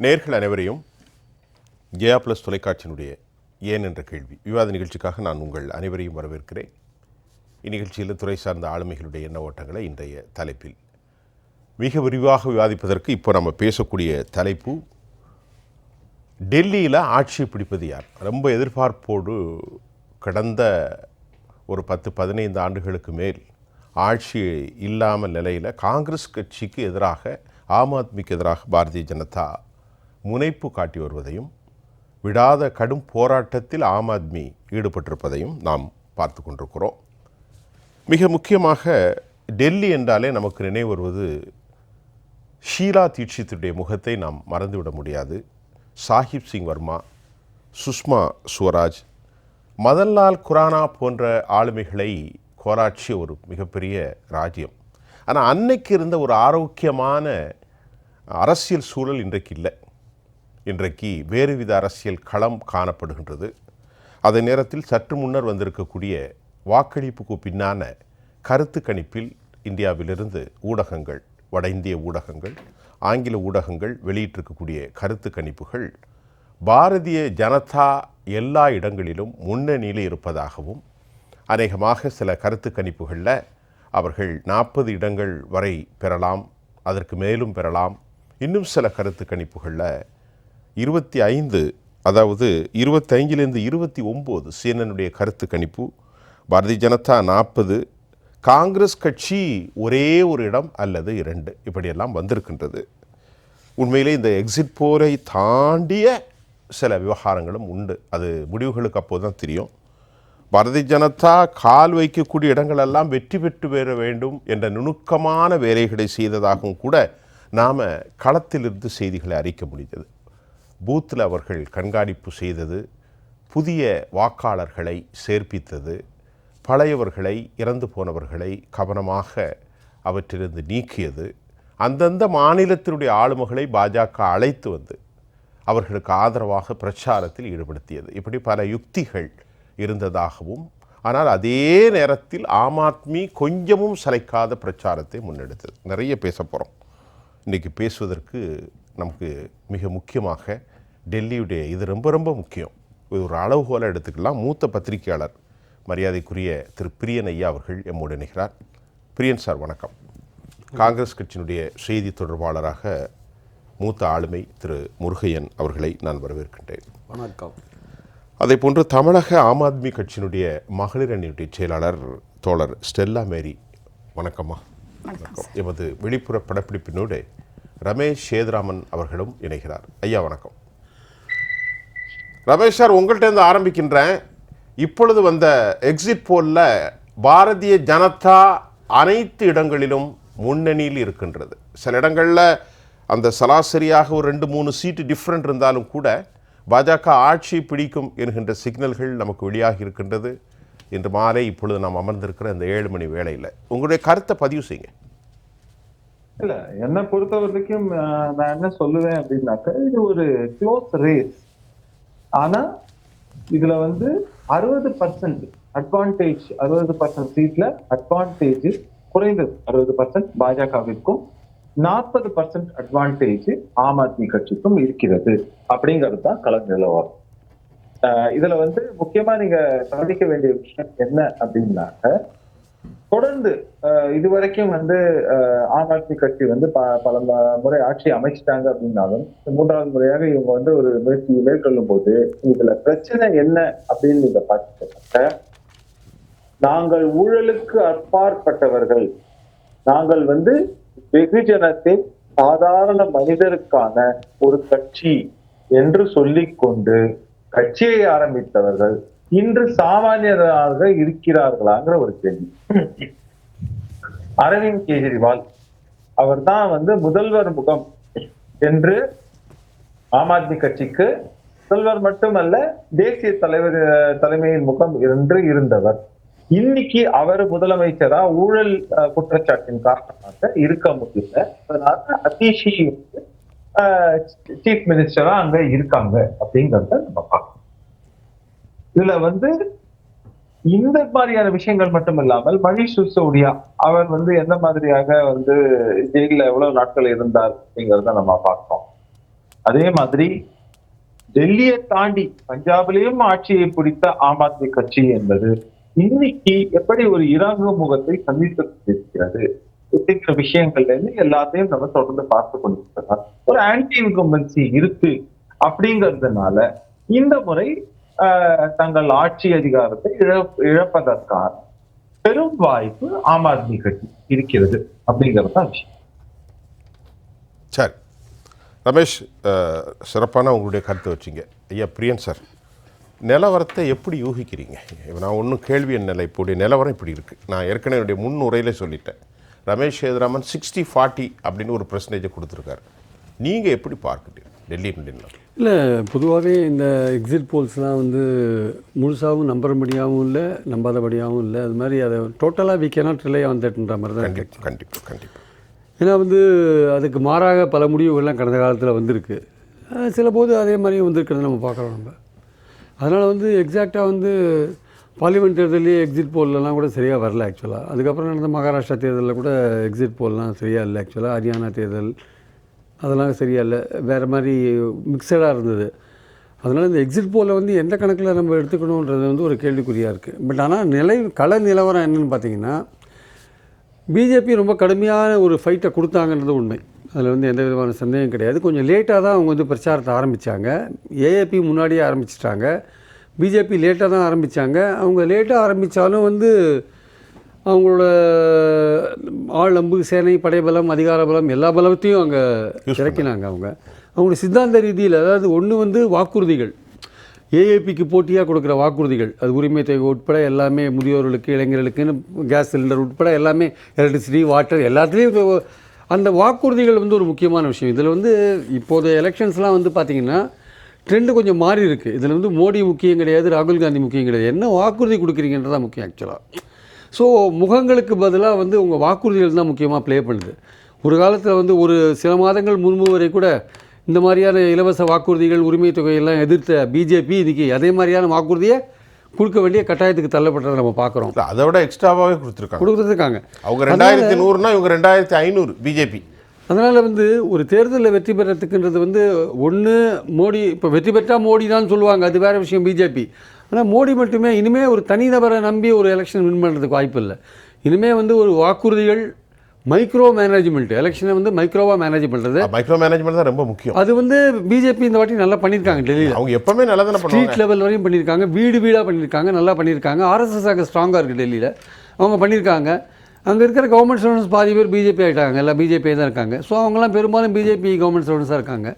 நேர்கள் அனைவரையும் ஜெயா பிளஸ் தொலைக்காட்சியினுடைய ஏன் என்ற கேள்வி விவாத நிகழ்ச்சிக்காக நான் உங்கள் அனைவரையும் வரவேற்கிறேன். இந்நிகழ்ச்சியில் துறை சார்ந்த ஆளுமைகளுடைய எண்ண ஓட்டங்களை இன்றைய தலைப்பில் மிக விரிவாக விவாதிப்பதற்கு இப்போ நம்ம பேசக்கூடிய தலைப்பு டெல்லியில் ஆட்சி பிடிப்பது யார். ரொம்ப எதிர்பார்ப்போடு கடந்த ஒரு 10-15 ஆண்டுகளுக்கு மேல் ஆட்சி இல்லாமல் நிலையில் காங்கிரஸ் கட்சிக்கு எதிராக ஆம் ஆத்மிக்கு எதிராக பாரதிய ஜனதா முனைப்பு காட்டி வருவதையும் விடாத கடும் போராட்டத்தில் ஆம் ஆத்மி ஈடுபட்டிருப்பதையும் நாம் பார்த்து கொண்டிருக்கிறோம். மிக முக்கியமாக டெல்லி என்றாலே நமக்கு நினைவு வருவது ஷீலா தீட்சித்துடைய முகத்தை நாம் மறந்துவிட முடியாது. சாஹிப் சிங் வர்மா, சுஷ்மா ஸ்வராஜ், மதன்லால் குரானா போன்ற ஆளுமைகளை கோலாட்சிய ஒரு மிகப்பெரிய ராஜ்யம். ஆனால் அன்னைக்கு இருந்த ஒரு ஆரோக்கியமான அரசியல் சூழல் இன்றைக்கு இல்லை. இன்றைக்கு வேறு வித அரசியல் களம் காணப்படுகின்றது. அதே நேரத்தில் சற்று முன்னர் வந்திருக்கக்கூடிய வாக்களிப்புக்கு பின்னான கருத்து கணிப்பில் இந்தியாவிலிருந்து ஊடகங்கள், வட இந்திய ஊடகங்கள், ஆங்கில ஊடகங்கள் வெளியிட்டிருக்கக்கூடிய கருத்து கணிப்புகள் பாரதிய ஜனதா எல்லா இடங்களிலும் முன்னணியில் இருப்பதாகவும், அநேகமாக சில கருத்து கணிப்புகளில் அவர்கள் 40 இடங்கள் வரை பெறலாம், அதற்கு மேலும் பெறலாம். இன்னும் சில கருத்து கணிப்புகளில் 25, அதாவது 25லேருந்து 29 CNN கருத்து கணிப்பு பாரதிய ஜனதா 40, காங்கிரஸ் கட்சி ஒரே ஒரு இடம் அல்லது 2 இப்படியெல்லாம் வந்திருக்கின்றது. உண்மையிலே இந்த எக்ஸிட் போரை தாண்டிய சில விவகாரங்களும் உண்டு. அது முடிவுகளுக்கு அப்போது தான் தெரியும். பாரதிய ஜனதா கால் வைக்கக்கூடிய இடங்களெல்லாம் வெற்றி பெற்று பெற வேண்டும் என்ற நுணுக்கமான வேலைகளை செய்ததாகவும் கூட நாம் களத்திலிருந்து செய்திகளை அறிக்க முடிந்தது. பூத்தில் அவர்கள் கண்காணிப்பு செய்தது, புதிய வாக்காளர்களை சேர்ப்பித்தது, பழையவர்களை, இறந்து போனவர்களை கவனமாக அவற்றிலிருந்து நீக்கியது, அந்தந்த மாநிலத்தினுடைய ஆளுமைகளை பாஜக அழைத்து வந்து அவர்களுக்கு ஆதரவாக பிரச்சாரத்தில் ஈடுபடுத்தியது. இப்படி பல யுக்திகள் இருந்ததாகவும், ஆனால் அதே நேரத்தில் ஆம் ஆத்மி கொஞ்சமும் சளைக்காத பிரச்சாரத்தை முன்னெடுத்தது. நிறைய பேச போகிறோம். இன்றைக்கி பேசுவதற்கு நமக்கு மிக முக்கியமாக டெல்லியுடைய இது ரொம்ப ரொம்ப முக்கியம். ஒரு அளவுகோலை எடுத்துக்கலாம். மூத்த பத்திரிகையாளர் மரியாதைக்குரிய திரு பிரியன் ஐயா அவர்கள் எம்மோடு இணைகிறார். பிரியன் சார் வணக்கம். காங்கிரஸ் கட்சியினுடைய செய்தி தொடர்பாளராக மூத்த ஆளுமை திரு முருகையன் அவர்களை நான் வரவேற்கின்றேன். வணக்கம். அதே போன்று தமிழக ஆம் ஆத்மி கட்சியினுடைய மகளிர் அணியுடைய செயலாளர் தோழர் ஸ்டெல்லா மேரி வணக்கம்மா. வணக்கம். எமது வெளிப்புற படப்பிடிப்பினோடு ரமேஷ் சேதுராமன் அவர்களும் இணைகிறார். ஐயா வணக்கம். ரமேஷ் சார், உங்கள்கிட்ட ஆரம்பிக்கின்றேன். இப்பொழுது வந்த எக்ஸிட் போலில் பாரதிய ஜனதா அனைத்து இடங்களிலும் முன்னணியில் இருக்கின்றது. சில இடங்களில் அந்த சராசரியாக ஒரு 2-3 சீட்டு டிஃப்ரெண்ட் இருந்தாலும் கூட பாஜக ஆட்சி பிடிக்கும் என்கின்ற சிக்னல்கள் நமக்கு வெளியாகி இருக்கின்றது. இன்று மாலை இப்பொழுது நாம் அமர்ந்திருக்கிற இந்த 7 மணி வேளையில் உங்களுடைய கருத்தை பதிவு செய்யுங்க. இல்ல, என்னை பொறுத்த வரைக்கும் நான் என்ன சொல்லுவேன் அப்படின்னாக்க, இது ஒரு க்ளோஸ் ரேஸ். ஆனா இதுல 60% அட்வான்டேஜ், 60% சீட்ல அட்வான்டேஜ் குறைந்தது 60% பாஜகவிற்கும் 40% அட்வான்டேஜ் ஆம் ஆத்மி கட்சிக்கும் இருக்கிறது அப்படிங்கிறது தான் கள நிலவரம். இதுல முக்கியமா நீங்க கவனிக்க வேண்டிய விஷயம் என்ன அப்படின்னாக்க, தொடர்ந்து இதுவரைக்கும் ஆம் ஆத்மி கட்சி பல முறை ஆட்சி அமைச்சிட்டாங்க அப்படின்னாலும் 3வது முறையாக இவங்க ஒரு முயற்சியை மேற்கொள்ளும் போது இதுல பிரச்சனை என்ன அப்படின்னு நீங்க பார்த்துக்க, நாங்கள் ஊழலுக்கு அப்பாற்பட்டவர்கள், நாங்கள் வெகுஜனத்தின் சாதாரண மனிதருக்கான ஒரு கட்சி என்று சொல்லிக்கொண்டு கட்சியை ஆரம்பித்தவர்கள் இன்று சாமானியராக இருக்கிறார்களாங்கிற ஒரு கேள்வி. அரவிந்த் கெஜ்ரிவால் அவர் தான் முதல்வர் முகம் என்று ஆம் ஆத்மி கட்சிக்கு, முதல்வர் மட்டுமல்ல தேசிய தலைமையின் முகம் என்று இருந்தவர். இன்னைக்கு அவர் முதலமைச்சரா ஊழல் குற்றச்சாட்டின் காரணமாக இருக்க முடியல. அதனால அதிஷி சீஃப் மினிஸ்டரா அங்க இருக்காங்க அப்படிங்கறத நம்ம பார்க்கணும். இதுல இந்த மாதிரியான விஷயங்கள் மட்டும் இல்லாமல் மணீஷ் சிசோடியா அவர் எந்த மாதிரியாக ஜெயில எவ்வளவு நாட்கள் இருந்தார் அப்படிங்கறத நம்ம பார்க்கணும். அதே மாதிரி டெல்லியை தாண்டி பஞ்சாபிலையும் ஆட்சியை பிடித்த ஆம் ஆத்மி கட்சி என்பது இன்னைக்கு எப்படி ஒரு இறங்கு முகத்தை சந்தித்து கொண்டிருக்கிறது அப்படிங்கிற விஷயங்கள்ல இருந்து எல்லாத்தையும் நம்ம தொடர்ந்து பார்த்து கொண்டிருக்கிறோம். ஒரு ஆன்டி இன்கம்பன்சி இருக்கு அப்படிங்கிறதுனால இந்த முறை தங்கள் ஆட்சி அதிகாரத்தை இழப்பதற்கான பெரும் வாய்ப்பு ஆம் ஆத்மி கட்சி இருக்கிறது அப்படிங்கிறது தான் விஷயம். சரி ரமேஷ், சிறப்பான உங்களுடைய கருத்தை வச்சிங்க. ஐயா பிரியன் சார், நிலவரத்தை எப்படி யூகிக்கிறீங்க? நான் ஒன்றும் கேள்வி என்ன, இப்போடைய நிலவரம் இப்படி இருக்குது. நான் ஏற்கனவே என்னுடைய முன் உரையிலே சொல்லிட்டேன். ரமேஷ் சேதுராமன் 60-40 அப்படின்னு ஒரு பெர்சன்டேஜை கொடுத்துருக்காரு. நீங்கள் எப்படி பார்க்குறீங்க டெல்லி நிலையில்? இல்லை, பொதுவாகவே இந்த எக்ஸிட் போல்ஸ்லாம் வந்து முழுசாகவும் நம்புறபடியாகவும் இல்லை, நம்பாதபடியாகவும் இல்லை. அது மாதிரி அதை டோட்டலாக வி கேனாட் ரிலை ஆன் தட்ன்ற மாதிரி தான். கண்டிப்பாக. ஏன்னா வந்து அதுக்கு மாறாக பல முடிவுகள்லாம் கடந்த காலத்தில் வந்திருக்கு. சில போது அதே மாதிரியும் வந்திருக்கிறத நம்ம பார்க்குறோம் நம்ம. அதனால் வந்து எக்ஸாக்டாக வந்து பார்லிமெண்ட் தேர்தலே எக்ஸிட் போல்லாம் கூட சரியாக வரல ஆக்சுவலாக. அதுக்கப்புறம் நடந்த மகாராஷ்டிரா தேர்தலில் கூட எக்ஸிட் போல்லாம் சரியாக இல்லை ஆக்சுவலாக. ஹரியானா தேர்தல் அதெல்லாம் சரியாக இல்லை, வேறு மாதிரி மிக்சடாக இருந்தது. அதனால் இந்த எக்ஸிட் போலில் வந்து எந்த கணக்கில் நம்ம எடுத்துக்கணுன்றது வந்து ஒரு கேள்விக்குறியாக இருக்குது. பட் ஆனால் கள நிலவரம் என்னென்னு பார்த்தீங்கன்னா, பிஜேபி ரொம்ப கடுமையான ஒரு ஃபைட்டை கொடுத்தாங்கன்றது உண்மை. அதில் வந்து எந்த விதமான சந்தேகம் கிடையாது. கொஞ்சம் லேட்டாக தான் அவங்க வந்து பிரச்சாரத்தை ஆரம்பித்தாங்க. ஏஏபி முன்னாடியே ஆரம்பிச்சிட்டாங்க, பிஜேபி லேட்டாக தான் ஆரம்பித்தாங்க. அவங்க லேட்டாக ஆரம்பித்தாலும் வந்து அவங்களோட ஆள் அம்பு சேனை படைபலம் அதிகார பலம் எல்லா பலத்தையும் அங்கே இறக்கினாங்க. அவங்களோட சித்தாந்த ரீதியில், அதாவது ஒன்று வந்து வாக்குறுதிகள், ஏஏபிக்கு போட்டியாக கொடுக்குற வாக்குறுதிகள், அது உரிமை தொகை உட்பட எல்லாமே, முதியோர்களுக்கு இளைஞர்களுக்குன்னு கேஸ் சிலிண்டர் உட்பட எல்லாமே, எலக்ட்ரிசிட்டி வாட்டர் எல்லாத்துலேயும் அந்த வாக்குறுதிகள் வந்து ஒரு முக்கியமான விஷயம். இதில் வந்து இப்போதைய எலெக்ஷன்ஸ்லாம் வந்து பார்த்திங்கன்னா ட்ரெண்டு கொஞ்சம் மாறி இருக்குது. இதில் வந்து மோடி முக்கியம் கிடையாது, ராகுல் காந்தி முக்கியம் கிடையாது, என்ன வாக்குறுதி கொடுக்குறீங்கன்றதான் முக்கியம் ஆக்சுவலாக. ஸோ முகங்களுக்கு பதிலாக வந்து உங்கள் வாக்குறுதிகள் தான் முக்கியமாக ப்ளே பண்ணுது. ஒரு காலத்தில் வந்து ஒரு சில மாதங்கள் முன்பு வரை கூட இந்த மாதிரியான இலவச வாக்குறுதிகள், உரிமை தொகையெல்லாம் எதிர்த்த பிஜேபி இன்றைக்கி அதே மாதிரியான வாக்குறுதியை கொடுக்க வேண்டிய கட்டாயத்துக்கு தள்ளப்பட்டதை நம்ம பார்க்குறோம். அதை விட எக்ஸ்ட்ராவாகவே கொடுத்துருக்காங்க. அவங்க 2100னா இவங்க 2500 பிஜேபி. அதனால் வந்து ஒரு தேர்தலில் வெற்றி பெறத்துக்குன்றது வந்து ஒன்று மோடி, இப்போ வெற்றி பெற்றால் மோடி தான் சொல்லுவாங்க, அது வேறு விஷயம் பிஜேபி. ஆனால் மோடி மட்டுமே இனிமேல் ஒரு தனிநபரை நம்பி ஒரு எலெக்ஷன் வின் பண்ணுறதுக்கு வாய்ப்பு இல்லை. இனிமேல் வந்து ஒரு வாக்குறுதிகள், மைக்ரோ மேனேஜ்மெண்ட், எலெக்ஷனை வந்து மைக்ரோவாக மேனேஜ் பண்ணுறது. மைக்ரோ மேனேஜ்மெண்ட் தான் ரொம்ப முக்கியம். அது வந்து பிஜேபி இந்த வாட்டி நல்லா பண்ணியிருக்காங்க. டெல்லியில் அவங்க எப்பவுமே நல்லா தானே பண்ணுவாங்க. ஸ்ட்ரீட் லெவல் வரையும் பண்ணியிருக்காங்க, வீடு வீடாக பண்ணியிருக்காங்க, நல்லா பண்ணியிருக்காங்க. ஆர்எஸ்எஸ் அங்கே ஸ்ட்ராங்காக இருக்குது டெல்லியில், அவங்க பண்ணியிருக்காங்க. அங்கே இருக்கிற கவர்மெண்ட் ஸ்டூடெண்ட்ஸ் பாதி பேர் பிஜேபி ஆகிட்டாங்க, எல்லாம் பிஜேபி தான் இருக்காங்க. ஸோ அவங்களாம் பெரும்பாலும் பிஜேபி கவர்மெண்ட் ஸ்டூடெண்ட்ஸாக இருக்காங்க.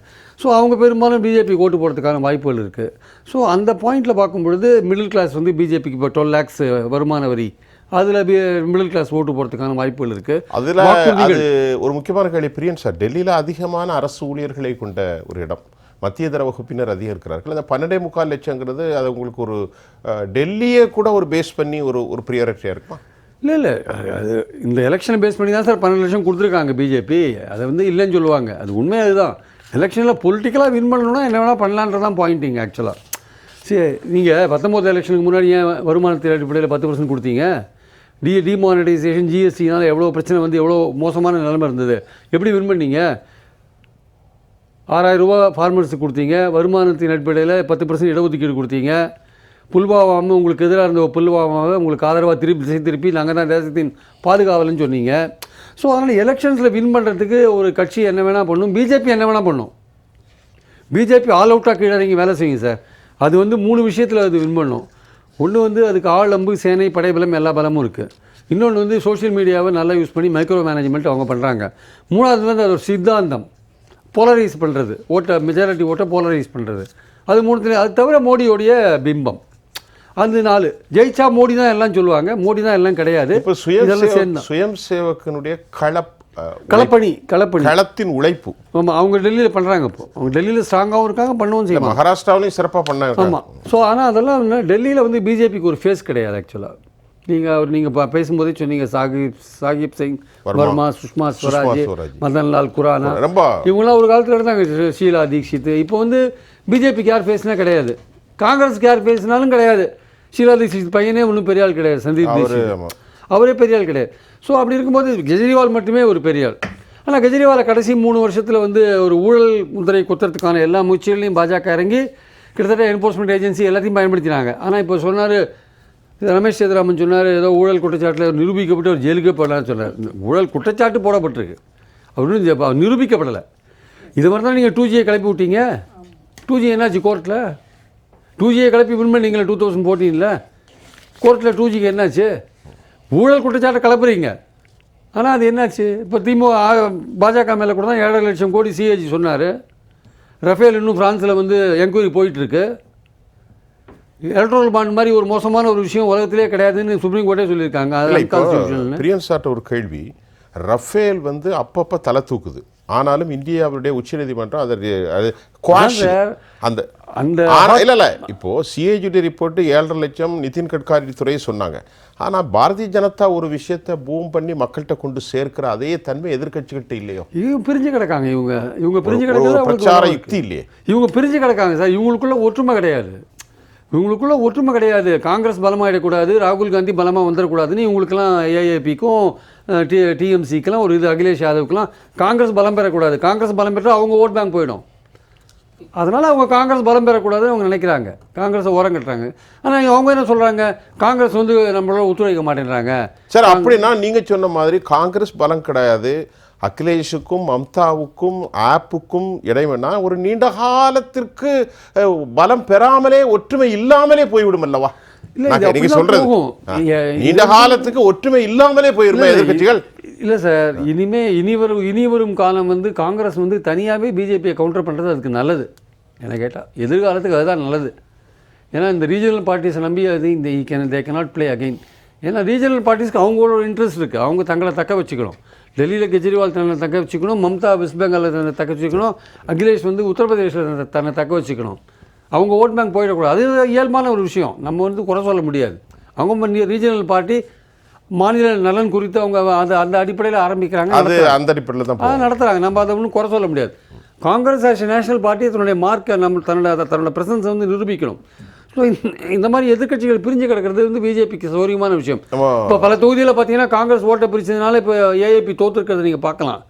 ஸோ அவங்க பெரும்பாலும் பிஜேபி ஓட்டு போகிறதுக்கான வாய்ப்புகள் இருக்குது. ஸோ அந்த பாயிண்டில் பார்க்கும்பொழுது மிடில் கிளாஸ் வந்து பிஜேபிக்கு இப்போ 12 lakhs வருமான வரி, அதில் மிடில் கிளாஸ் ஓட்டு போகிறதுக்கான வாய்ப்புகள் இருக்குது. அதில் அது ஒரு முக்கியமான கேள்வி பிரியன் சார். டெல்லியில் அதிகமான அரசு ஊழியர்களை கொண்ட ஒரு இடம், மத்திய தர வகுப்பினர் அதிகம் இருக்கிறார்கள். அந்த 12.25 லட்சங்கிறது அது உங்களுக்கு ஒரு டெல்லியை கூட ஒரு பேஸ் பண்ணி ஒரு ப்ரியாரிட்டியாக இருக்குமா? இல்லை, அது இந்த எலெக்ஷனை பேஸ் பண்ணி தான் சார் 12 லட்சம் கொடுத்துருக்காங்க பிஜேபி. அதை வந்து இல்லைன்னு சொல்லுவாங்க, அது உண்மை. அதுதான் எலெக்ஷனில் பொலிட்டிக்கலாக வின் பண்ணணும்னா என்ன வேணால் பண்ணலான்றதான் பாயிண்டிங் ஆக்சுவலாக. சரி, நீங்கள் 19 எலெக்ஷனுக்கு முன்னாடி ஏன் வருமானத்தின் அடிப்படையில் 10% கொடுத்தீங்க? டிமானிட்டைசேஷன், ஜிஎஸ்டினால் எவ்வளோ பிரச்சனை வந்து எவ்வளோ மோசமான நிலைமை இருந்தது, எப்படி வின் பண்ணீங்க? 6000 ரூபா ஃபார்மர்ஸுக்கு கொடுத்தீங்க, வருமானத்தின் அடிப்படையில் 10% இடஒதுக்கீடு கொடுத்தீங்க. புல்வாமாவை உங்களுக்கு எதிராக இருந்த புல்வாமாவை உங்களுக்கு ஆதரவாக திருப்பி நாங்கள் தான் தேசத்தின் பாதுகாவலன்னு சொன்னீங்க. ஸோ அதனால் எலெக்ஷன்ஸில் வின் பண்ணுறதுக்கு ஒரு கட்சி என்ன வேணால் பண்ணும், பிஜேபி என்ன வேணால் பண்ணும். பிஜேபி ஆல் அவுட்டாக கீழே இறங்கி வேலை செய்யுங்க சார். அது வந்து 3 விஷயத்தில் அது வின் பண்ணும். ஒன்று வந்து அதுக்கு ஆள் அம்பு சேனை படைபலம் எல்லா பலமும் இருக்குது. இன்னொன்று வந்து சோஷியல் மீடியாவை நல்லா யூஸ் பண்ணி மைக்ரோ மேனேஜ்மெண்ட் அவங்க பண்ணுறாங்க. மூணாவது வந்து அது ஒரு சித்தாந்தம், போலரைஸ் பண்ணுறது, மெஜாரிட்டி ஓட்டை போலரைஸ் பண்ணுறது. அது மூணுத்துல, அது தவிர மோடியோடைய பிம்பம். அந்த 4 ஜெயிச்சா மோடி தான் எல்லாம் சொல்லுவாங்க, மோடி தான் எல்லாம் கிடையாது. இப்போ சுயம் சேவகனுடைய களத்தின் உழைப்பு. ஆமாம், அவங்க டெல்லியில் பண்ணுறாங்க. இப்போ அவங்க டெல்லியில் ஸ்ட்ராங்காகவும் இருக்காங்க, பண்ணவும் செய்வாங்க. மகாராஷ்டிராவிலையும் சிறப்பாக பண்ணாங்க. ஆமாம். ஸோ ஆனால் அதெல்லாம் டெல்லியில் வந்து பிஜேபிக்கு ஒரு ஃபேஸ் கிடையாது ஆக்சுவலாக. நீங்கள் பேசும்போதே சொன்னீங்க, சாகிப் சிங் வர்மா, சுஷ்மா ஸ்வராஜ், மதன்லால் குரானா, இவங்களாம் ஒரு காலத்தில் இருந்தாங்க, ஷீலா தீக்ஷித். இப்போ வந்து பிஜேபிக்கு யார் ஃபேஸ்னா கிடையாது, காங்கிரஸுக்கு யார் பேசினாலும் கிடையாது. ஷீலா தீக்ஷித் பையனே ஒன்றும் பெரிய ஆள் கிடையாது, சந்தீப் தீக்ஷித் அவரே பெரிய ஆள் கிடையாது. ஸோ அப்படி இருக்கும்போது கெஜ்ரிவால் மட்டுமே ஒரு பெரிய ஆள். ஆனால் கெஜ்ரிவாலை கடைசி 3 வருஷத்தில் வந்து ஒரு ஊழல் முத்திரை குத்துறதுக்கான எல்லா முயற்சிகளையும் பாஜக இறங்கி கிட்டத்தட்ட என்ஃபோர்ஸ்மெண்ட் ஏஜென்சி எல்லாத்தையும் பயன்படுத்தினாங்க. ஆனால் இப்போ சொன்னார் ரமேஷ் சேதுராமன் சொன்னார், ஏதோ ஊழல் குற்றச்சாட்டில் நிரூபிக்கப்பட்டு ஒரு ஜெயிலுக்கே போடலான்னு சொன்னார். ஊழல் குற்றச்சாட்டு போடப்பட்டிருக்கு, அவர் நிரூபிக்கப்படலை. இது மாதிரி தான் நீங்கள் 2G கிளப்பி விட்டீங்க. 2G என்னாச்சு கோர்ட்டில்? 2G கிளப்பி வின் பண்ணீங்களா 2014 கோர்ட்டில்? 2Gக்கு என்னாச்சு? ஊழல் குற்றச்சாட்டை கிளப்புறீங்க, ஆனால் அது என்னாச்சு? இப்போ பாஜக மேலே கூட தான் 7.5 லட்சம் கோடி சிஏஜி சொன்னார். ரஃபேல் இன்னும் ஃப்ரான்ஸில் வந்து என்கொயரி போயிட்டுருக்கு. எலக்ட்ரல் பாண்ட் மாதிரி ஒரு மோசமான ஒரு விஷயம் உலகத்திலே கிடையாதுன்னு சுப்ரீம் கோர்ட்டே சொல்லியிருக்காங்க. அது பிரியன் சார்ட்ட ஒரு கேள்வி. ரஃபேல் வந்து அப்பப்போ தலை தூக்குது, ஆனாலும் இந்தியாவுடைய உச்சநீதிமன்றம் அந்த இல்ல இப்போ சிஏஜி ரிப்போர்ட் 7.5 லட்சம் நிதின் கட்காரி துறை சொன்னாங்க. ஆனால் பாரதிய ஜனதா ஒரு விஷயத்தை பூம் பண்ணி மக்கள்கிட்ட கொண்டு சேர்க்கிற அதே தன்மை எதிர்கட்சிகிட்ட இல்லையோ? இவங்க பிரிஞ்சு கிடக்காங்க. இவங்க பிரிஞ்சு கிடக்காங்க. பிரச்சார யுக்தி இல்லையே. இவங்க பிரிஞ்சு கிடக்காங்க சார். இவங்களுக்குள்ள ஒற்றுமை கிடையாது. காங்கிரஸ் பலமாகிடக்கூடாது, ராகுல் காந்தி பலமாக வந்துடக்கூடாதுன்னு இவங்களுக்கெல்லாம் ஏஏபிக்கும் டிஎம்சிக்கெல்லாம் ஒரு இது, அகிலேஷ் யாதவுக்கெல்லாம் காங்கிரஸ் பலம் பெறக்கூடாது. காங்கிரஸ் பலம் பெற்றால் அவங்க ஓட் பேங்க் போயிடும். அதனால் அவங்க காங்கிரஸ் பலம் பெறக்கூடாதுன்னு அவங்க நினைக்கிறாங்க, காங்கிரஸை ஓரம் கட்டுறாங்க. ஆனால் அவங்க என்ன சொல்கிறாங்க, காங்கிரஸ் வந்து நம்மளோட ஒத்துழைக்க மாட்டேன்றாங்க. சார் அப்படின்னா நீங்கள் சொன்ன மாதிரி காங்கிரஸ் பலம் கிடையாது, அகிலேஷுக்கும் மம்தாவுக்கும் ஆப்புக்கும் இடைவெளி ஒரு நீண்ட காலத்திற்கு பலம் பெறாமலே ஒற்றுமை இல்லாமலே போய்விடும் அல்லவா? நீங்க சொல்றது நீண்ட காலத்துக்கு ஒற்றுமை இல்லாமலே போயிருமா எதிர்கட்சிகள்? இல்லை சார், இனி வரும் காலம் வந்து காங்கிரஸ் வந்து தனியாகவே பிஜேபியை கவுண்டர் பண்ணுறது அதுக்கு நல்லது. என்ன கேட்டால் எதிர்காலத்துக்கு அதுதான் நல்லது. ஏன்னா இந்த ரீஜனல் பார்ட்டிஸை நம்பி அது தே கேனாட் ப்ளே அகைன். ஏன்னா ரீஜனல் பார்ட்டிஸ்க்கு அவங்களோட இன்ட்ரெஸ்ட் இருக்குது, அவங்க தங்களை தக்க வச்சுக்கணும். டெல்லியில் கெஜ்ரிவால் தன்னை தக்க வச்சுக்கணும், மம்தா வெஸ்ட் பெங்காலில் தன்னை தக்க வச்சுக்கணும், அகிலேஷ் வந்து உத்தரப்பிரதேசில் தன்னை தக்க வச்சுக்கணும். அவங்க ஓட் பேங்க் போயிடக்கூடாது. அது இயல்பான ஒரு விஷயம், நம்ம வந்து குறை சொல்ல முடியாது. அவங்க ரீஜனல் பார்ட்டி மாநில நலன் குறித்து அவங்க அந்த அடிப்படையில் ஆரம்பிக்கிறாங்க, அந்த அடிப்படையில் தான் நடத்துகிறாங்க. நம்ம அதை ஒன்றும் குறை சொல்ல முடியாது. காங்கிரஸ் ஆஸ் நேஷனல் பார்ட்டி தன்னுடைய மார்க்கை நம்ம தன்னோட பிரசன்ஸை வந்து நிரூபிக்கணும். ஸோ இந்த மாதிரி எதிர்கட்சிகள் பிரிஞ்சு கிடக்கிறது வந்து பிஜேபிக்கு சௌரியமான விஷயம். இப்போ பல தொகுதியில் பார்த்தீங்கன்னா காங்கிரஸ் ஓட்டை பிரிச்சதுனால இப்போ ஏஏபி தோற்றுருக்கிறத நீங்கள் பார்க்கலாம்.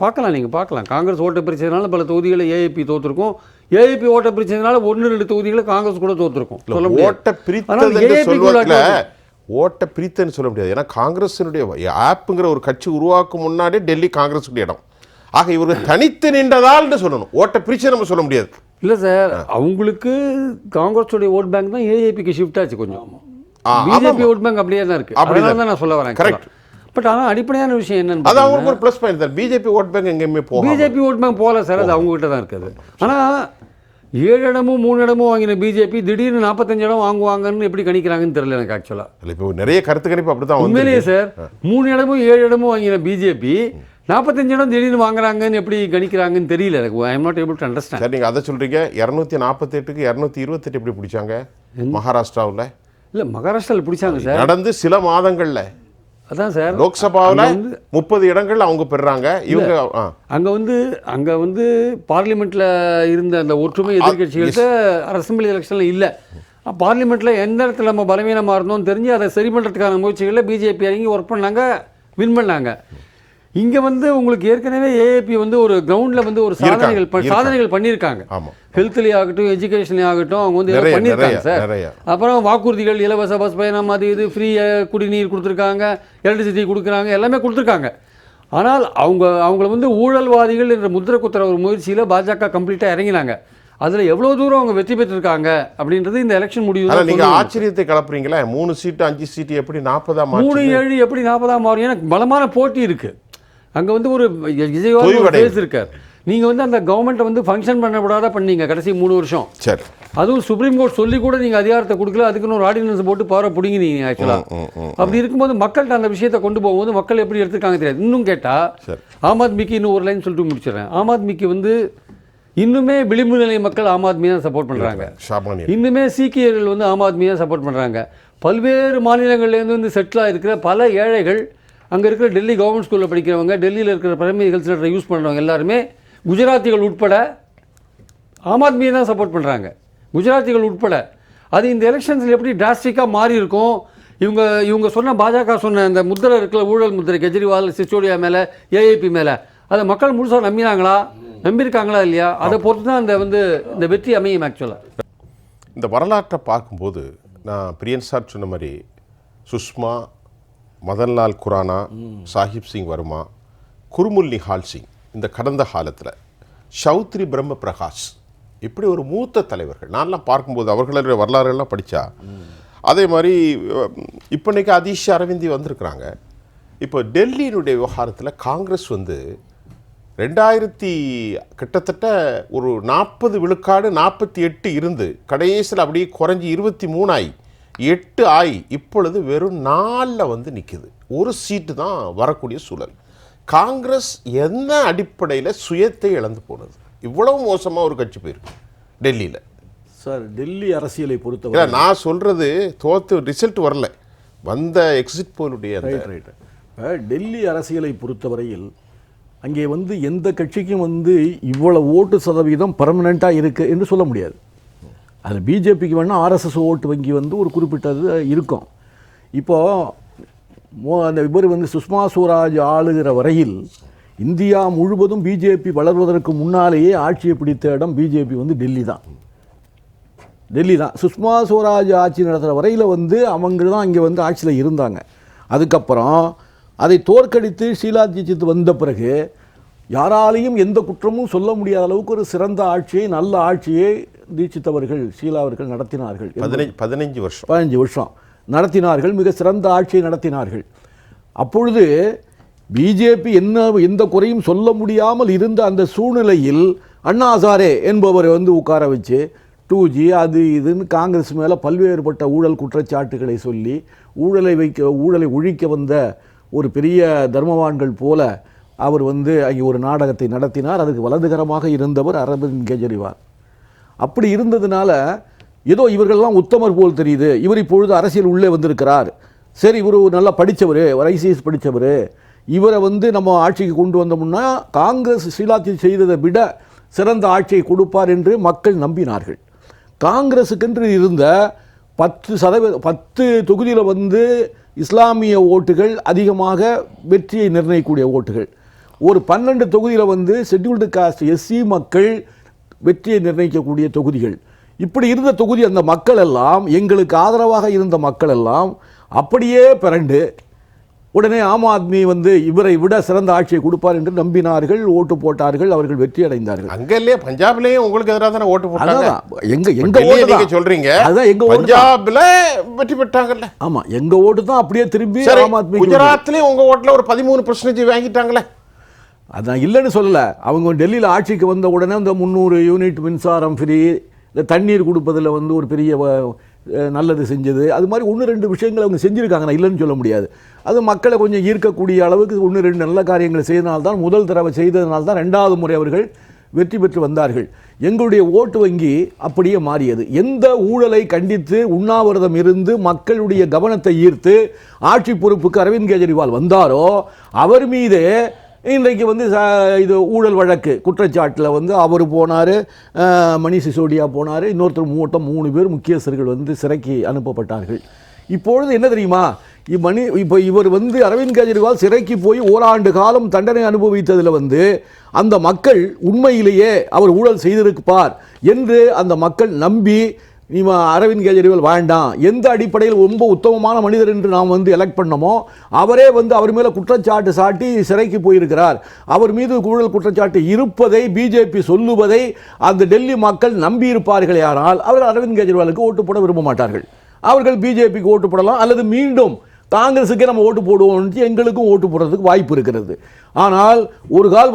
பார்க்கலாம், நீங்கள் பார்க்கலாம். காங்கிரஸ் ஓட்டை பிரிச்சதுனால பல தொகுதிகளில் ஏஏபி தோற்றுருக்கும், ஏஏபி ஓட்டை பிரிச்சதுனால 1-2 தொகுதிகளில் காங்கிரஸ் கூட தோற்றுருக்கும். சொல்ல முடியாது, ஓட்டை பிரித்தன்னு சொல்ல முடியாது. ஏன்னா காங்கிரஸினுடைய ஆப்புங்கிற ஒரு கட்சி உருவாக்கும் முன்னாடி டெல்லி காங்கிரஸுடைய இடம். ஆக இவர்கள் தனித்து நின்றதால் சொல்லணும், ஓட்டை பிரிச்சு நம்ம சொல்ல முடியாது. இல்லை சார், அவங்களுக்கு காங்கிரஸோடைய ஓட் பேங்க் தான் ஏஏபிக்கு ஷிஃப்ட் ஆச்சு கொஞ்சம். பிஜேபி ஓட் பேங்க் அப்படியே தான் இருக்குது. அதனால தான் நான் சொல்ல வரேன். கரெக்ட். பட் ஆனால் அடிப்படையான விஷயம் என்னன்னு, அது அவங்களுக்கு ஒரு ப்ளஸ் பாயிண்ட் தான். பிஜேபி ஓட் பேங்க் எங்கேயுமே போகும். பிஜேபி ஓட் பேங்க் போகல சார், அது அவங்ககிட்ட தான் இருக்குது. ஆனால் 7 இடமும் 3 இடமும் வாங்கின பிஜேபி திடீர்னு 45 இடம் வாங்குவாங்கன்னு எப்படி கணிக்கிறாங்கன்னு தெரியல எனக்கு ஆக்சுவலாக. இப்போ நிறைய கருத்து கணிப்பு அப்படி தான் உண்மையிலேயே சார். 3 இடமும் 7 இடமும் வாங்கின பிஜேபி 45 இடம் திடீர்னு வாங்குறாங்கன்னு எப்படி கணிக்கிறாங்கன்னு தெரியல எனக்கு. I am not able to understand. Sir நீங்கள் அதை சொல்கிறீங்க. 248க்கு 228 எப்படி பிடிச்சாங்க மகாராஷ்டிராவில்? இல்லை, மகாராஷ்டிராவில் பிடிச்சாங்க சார், நடந்து சில மாதங்களில். அதான் சார், லோக்சபாவில் 30 இடங்கள் அவங்க பெறுறாங்க. இவங்க அங்கே வந்து பார்லிமெண்ட்டில் இருந்த அந்த ஒற்றுமை எதிர்கட்சிகளுக்கு அசம்பிளி எலெக்ஷனில் இல்லை. பார்லிமெண்ட்டில் எந்த இடத்துல நம்ம பலவீனமாக இருந்தோம்னு தெரிஞ்சு அதை சரி பண்ணுறதுக்கான முயற்சிகளில் பிஜேபி இறங்கி ஒர்க் பண்ணாங்க, வின் பண்ணாங்க. இங்கே வந்து உங்களுக்கு ஏற்கனவே ஏஏபி வந்து ஒரு கிரவுண்டில் வந்து ஒரு சாதனைகள் பண்ணியிருக்காங்க. ஹெல்த்லேயே ஆகட்டும், எஜுகேஷன்லேயே ஆகட்டும், அவங்க வந்து பண்ணியிருக்காங்க சார். அப்புறம் வாக்குறுதிகள், இலவச பஸ் பயணம், அது இது ஃப்ரீ குடிநீர் கொடுத்துருக்காங்க, எலக்ட்ரிசிட்டி கொடுக்குறாங்க, எல்லாமே கொடுத்துருக்காங்க. ஆனால் அவங்கள வந்து ஊழல்வாதிகள் என்ற முத்திரை குத்துற ஒரு முயற்சியில் பாஜக கம்ப்ளீட்டாக இறங்கினாங்க. அதில் எவ்வளோ தூரம் அவங்க வெற்றி பெற்றிருக்காங்க அப்படின்றது இந்த எலெக்ஷன் முடிவு. நீங்கள் ஆச்சரியத்தை கலப்புறீங்களா? 3 சீட்டு 5 சீட்டு எப்படி 40 3-7 எப்படி 40 மாறும்? ஏன்னா பலமான போட்டி இருக்குது அங்கே. வந்து ஒரு பேஸ் இருக்கார். நீங்கள் வந்து அந்த கவர்மெண்ட்டை வந்து ஃபங்க்ஷன் பண்ணக்கூடாத பண்ணீங்க கடைசி 3 வருஷம். சரி, அதுவும் சுப்ரீம் கோர்ட் சொல்லி கூட நீங்கள் அதிகாரத்தை கொடுக்கல, அதுக்குன்னு ஒரு ஆர்டினன்ஸ் போட்டு பவரை பிடிங்கினீங்க ஆக்சுவலாக. அப்படி இருக்கும்போது மக்கள்கிட்ட அந்த விஷயத்தை கொண்டு போகும்போது மக்கள் எப்படி எடுத்துக்காங்க தெரியாது. இன்னும் கேட்டால் ஆம் ஆத்மிக்கு இன்னும் ஒரு லைன் சொல்லிட்டு முடிச்சிடறேன். ஆம் ஆத்மிக்கு வந்து இன்னுமே விளிம்பு நிலை மக்கள் ஆம் ஆத்மியை தான் சப்போர்ட் பண்ணுறாங்க. இன்னுமே சீக்கியர்கள் வந்து ஆம் ஆத்மியை சப்போர்ட் பண்ணுறாங்க. பல்வேறு மாநிலங்கள்லேருந்து வந்து செட்டிலாக இருக்கிற பல ஏழைகள், அங்கே இருக்கிற டெல்லி கவர்மெண்ட் ஸ்கூலில் படிக்கிறவங்க, டெல்லியில் இருக்கிற பிரைமரி ஹெல்த் சென்டரை யூஸ் பண்ணுறவங்க எல்லாருமே, குஜராத்திகள் உட்பட ஆம் ஆத்மியை தான் சப்போர்ட் பண்ணுறாங்க. குஜராத்திகள் உட்பட. அது இந்த எலெக்ஷன்ஸில் எப்படி டிராஸ்டிக்காக மாறி இருக்கும், இவங்க சொன்ன பாஜக சொன்ன இந்த முத்திரை இருக்கிற ஊழல் முத்திரை கெஜ்ரிவால் சிசோடியா மேலே ஏஏபி மேலே அதை மக்கள் முழுசாக நம்பினாங்களா நம்பியிருக்காங்களா இல்லையா அதை பொறுத்து தான் இந்த வெற்றி அமையும் ஆக்சுவலாக. இந்த வரலாற்றை பார்க்கும்போது நான் பிரியன் சார் சொன்ன மாதிரி சுஷ்மா, மதன்லால் குரானா, சாஹிப் சிங் வர்மா, குருமுல் நிஹால் சிங், இந்த கடந்த காலத்தில் சௌத்ரி பிரம்ம பிரகாஷ், இப்படி ஒரு மூத்த தலைவர்கள் நான்லாம் பார்க்கும்போது அவர்களுடைய வரலாறுகள்லாம் படித்தா அதே மாதிரி இப்போ இன்றைக்கி அதீஷ் அரவிந்தி வந்திருக்கிறாங்க. இப்போ டெல்லியினுடைய விவகாரத்தில் காங்கிரஸ் 2000 கிட்டத்தட்ட ஒரு 40 விழுக்காடு 48 இருந்து கடைசியில் அப்படியே குறைஞ்சி 23 ஆகி 8 ஆகி இப்பொழுது வெறும் 4 நிற்குது. ஒரு சீட்டு தான் வரக்கூடிய சூழல். காங்கிரஸ் என்ன அடிப்படையில் சுயத்தை இழந்து போனது? இவ்வளவு மோசமாக ஒரு கட்சி போயிருக்கு டெல்லியில். சார், டெல்லி அரசியலை பொறுத்தவரை நான் சொல்கிறது தோற்று ரிசல்ட் வரல, வந்த எக்ஸிட் போலுடைய டெல்லி அரசியலை பொறுத்தவரையில் அங்கே எந்த கட்சிக்கும் இவ்வளவு ஓட்டு சதவீதம் பர்மனெண்ட்டாக இருக்குது என்று சொல்ல முடியாது. அது பிஜேபிக்கு வேணால் ஆர்எஸ்எஸ் ஓட்டு வங்கி ஒரு குறிப்பிட்டது இருக்கும். இப்போது அந்த இவர் சுஷ்மா ஸ்வராஜ் ஆளுகிற வரையில் இந்தியா முழுவதும் பிஜேபி வளர்வதற்கு முன்னாலேயே ஆட்சியை பிடித்த இடம் பிஜேபி டெல்லி தான். சுஷ்மா ஸ்வராஜ் ஆட்சி நடத்துகிற வரையில் அவங்க தான் இங்கே ஆட்சியில் இருந்தாங்க. அதுக்கப்புறம் அதை தோற்கடித்து ஷீலா தீட்சித் வந்த பிறகு யாராலையும் எந்த குற்றமும் சொல்ல முடியாத அளவுக்கு ஒரு சிறந்த ஆட்சியை, நல்ல ஆட்சியை தீட்சித் அவர்கள், ஷீலா அவர்கள் நடத்தினார்கள். 15 வருஷம் நடத்தினார்கள். மிக சிறந்த ஆட்சியை நடத்தினார்கள். அப்பொழுது பிஜேபி எந்த குறையும் சொல்ல முடியாமல் இருந்த அந்த சூழ்நிலையில் அண்ணா ஹசாரே என்பவரை உட்கார வச்சு 2G அது இதுன்னு காங்கிரஸ் மேலே பல்வேறுபட்ட ஊழல் குற்றச்சாட்டுகளை சொல்லி ஊழலை ஒழிக்க வந்த ஒரு பெரிய தர்மவான்கள் போல அவர் அங்கே ஒரு நாடகத்தை நடத்தினார். அதுக்கு வலதுகரமாக இருந்தவர் அரவிந்த் கெஜ்ரிவால். அப்படி இருந்ததுனால ஏதோ இவர்கள்லாம் உத்தமர் போல் தெரியுது. இவர் இப்பொழுது அரசியல் உள்ளே வந்திருக்கிறார், சரி இவர் நல்லா படித்தவர், ஒரு ஐசிஎஸ் படித்தவர், இவரை நம்ம ஆட்சிக்கு கொண்டு வந்தோம்னா காங்கிரஸ் ஷீலா தீட்சித் செய்ததை விட சிறந்த ஆட்சியை கொடுப்பார் என்று மக்கள் நம்பினார்கள். காங்கிரஸுக்கென்று இருந்த 10 தொகுதியில் இஸ்லாமிய ஓட்டுகள் அதிகமாக வெற்றியை நிர்ணயிக்கக்கூடிய ஓட்டுகள், ஒரு 12 தொகுதியில் ஷெட்யூல்டு காஸ்ட் எஸ்சி மக்கள் வெற்றியை நிர்ணயிக்கக்கூடிய தொகுதிகள். இப்படி இருந்த தொகுதி அந்த மக்கள் எல்லாம், எங்களுக்கு ஆதரவாக இருந்த மக்கள் எல்லாம் அப்படியே பிறண்டு உடனே ஆம் ஆத்மி இவரை விட சிறந்த ஆட்சியை கொடுப்பார் என்று நம்பினார்கள், ஓட்டு போட்டார்கள், அவர்கள் வெற்றி அடைந்தார்கள். அங்க இல்லையே, பஞ்சாப்லயே உங்களுக்கு எதிராக தானே ஓட்டு போட்டாங்க. எங்க ஓட்டு சொல்றீங்க, அதான் எங்க பஞ்சாப்ல வெற்றி பெற்றாங்கல்ல. ஆமா, எங்க ஓட்டு தான் அப்படியே திரும்பி ஆம் ஆத்மி. குஜராத்லயே உங்க ஓட்டுல ஒரு 13% வாங்கிட்டாங்களே. அதான் இல்லைன்னு சொல்லல. அவங்க டெல்லியில் ஆட்சிக்கு வந்த உடனே இந்த 300 யூனிட் மின்சாரம் ஃப்ரீ, இந்த தண்ணீர் கொடுப்பதில் ஒரு பெரிய நல்லது செஞ்சது, அது மாதிரி 1-2 விஷயங்கள் அவங்க செஞ்சுருக்காங்க, நான் இல்லைன்னு சொல்ல முடியாது. அது மக்களை கொஞ்சம் ஈர்க்கக்கூடிய அளவுக்கு 1-2 நல்ல காரியங்களை செய்தனால்தான், முதல் தடவை செய்ததுனால்தான் 2வது முறை அவர்கள் வெற்றி பெற்று வந்தார்கள். எங்களுடைய ஓட்டு வங்கி அப்படியே மாறியது. எந்த ஊழலை கண்டித்து உண்ணாவிரதம் இருந்து மக்களுடைய கவனத்தை ஈர்த்து ஆட்சி பொறுப்புக்கு அரவிந்த் கெஜ்ரிவால் வந்தாரோ அவர் மீதே இன்றைக்கு இது ஊழல் வழக்கு குற்றச்சாட்டில் அவர் போனார், மணிஷ் சிசோடியா போனார், இன்னொருத்தர் 3 பேர் முக்கியஸ்தர்கள் சிறைக்கு அனுப்பப்பட்டார்கள். இப்பொழுது என்ன தெரியுமா, இப்போ இவர் அரவிந்த் கெஜ்ரிவால் சிறைக்கு போய் ஓராண்டு காலம் தண்டனை அனுபவித்ததில் அந்த மக்கள் உண்மையிலேயே அவர் ஊழல் செய்திருப்பார் என்று அந்த மக்கள் நம்பி அரவிந்த் கெஜ்ரிவால் வேண்டாம், எந்த அடிப்படையில் ரொம்ப உத்தமமான மனிதர் என்று நாம் எலெக்ட் பண்ணமோ அவரே அவர் மேலே குற்றச்சாட்டு சாட்டி சிறைக்கு போயிருக்கிறார். அவர் மீது ஊழல் குற்றச்சாட்டு இருப்பதை பிஜேபி சொல்லுவதை அந்த டெல்லி மக்கள் நம்பி இருப்பார்களே, ஆனால் அவர்கள் அரவிந்த் கெஜ்ரிவாலுக்கு ஓட்டு போட விரும்ப மாட்டார்கள். அவர்கள் பிஜேபிக்கு ஓட்டு போடலாம், அல்லது மீண்டும் காங்கிரஸுக்கே நம்ம ஓட்டு போடுவோம், எங்களுக்கும் ஓட்டு போடுறதுக்கு வாய்ப்பு இருக்கிறது. ஆனால் ஒரு கால்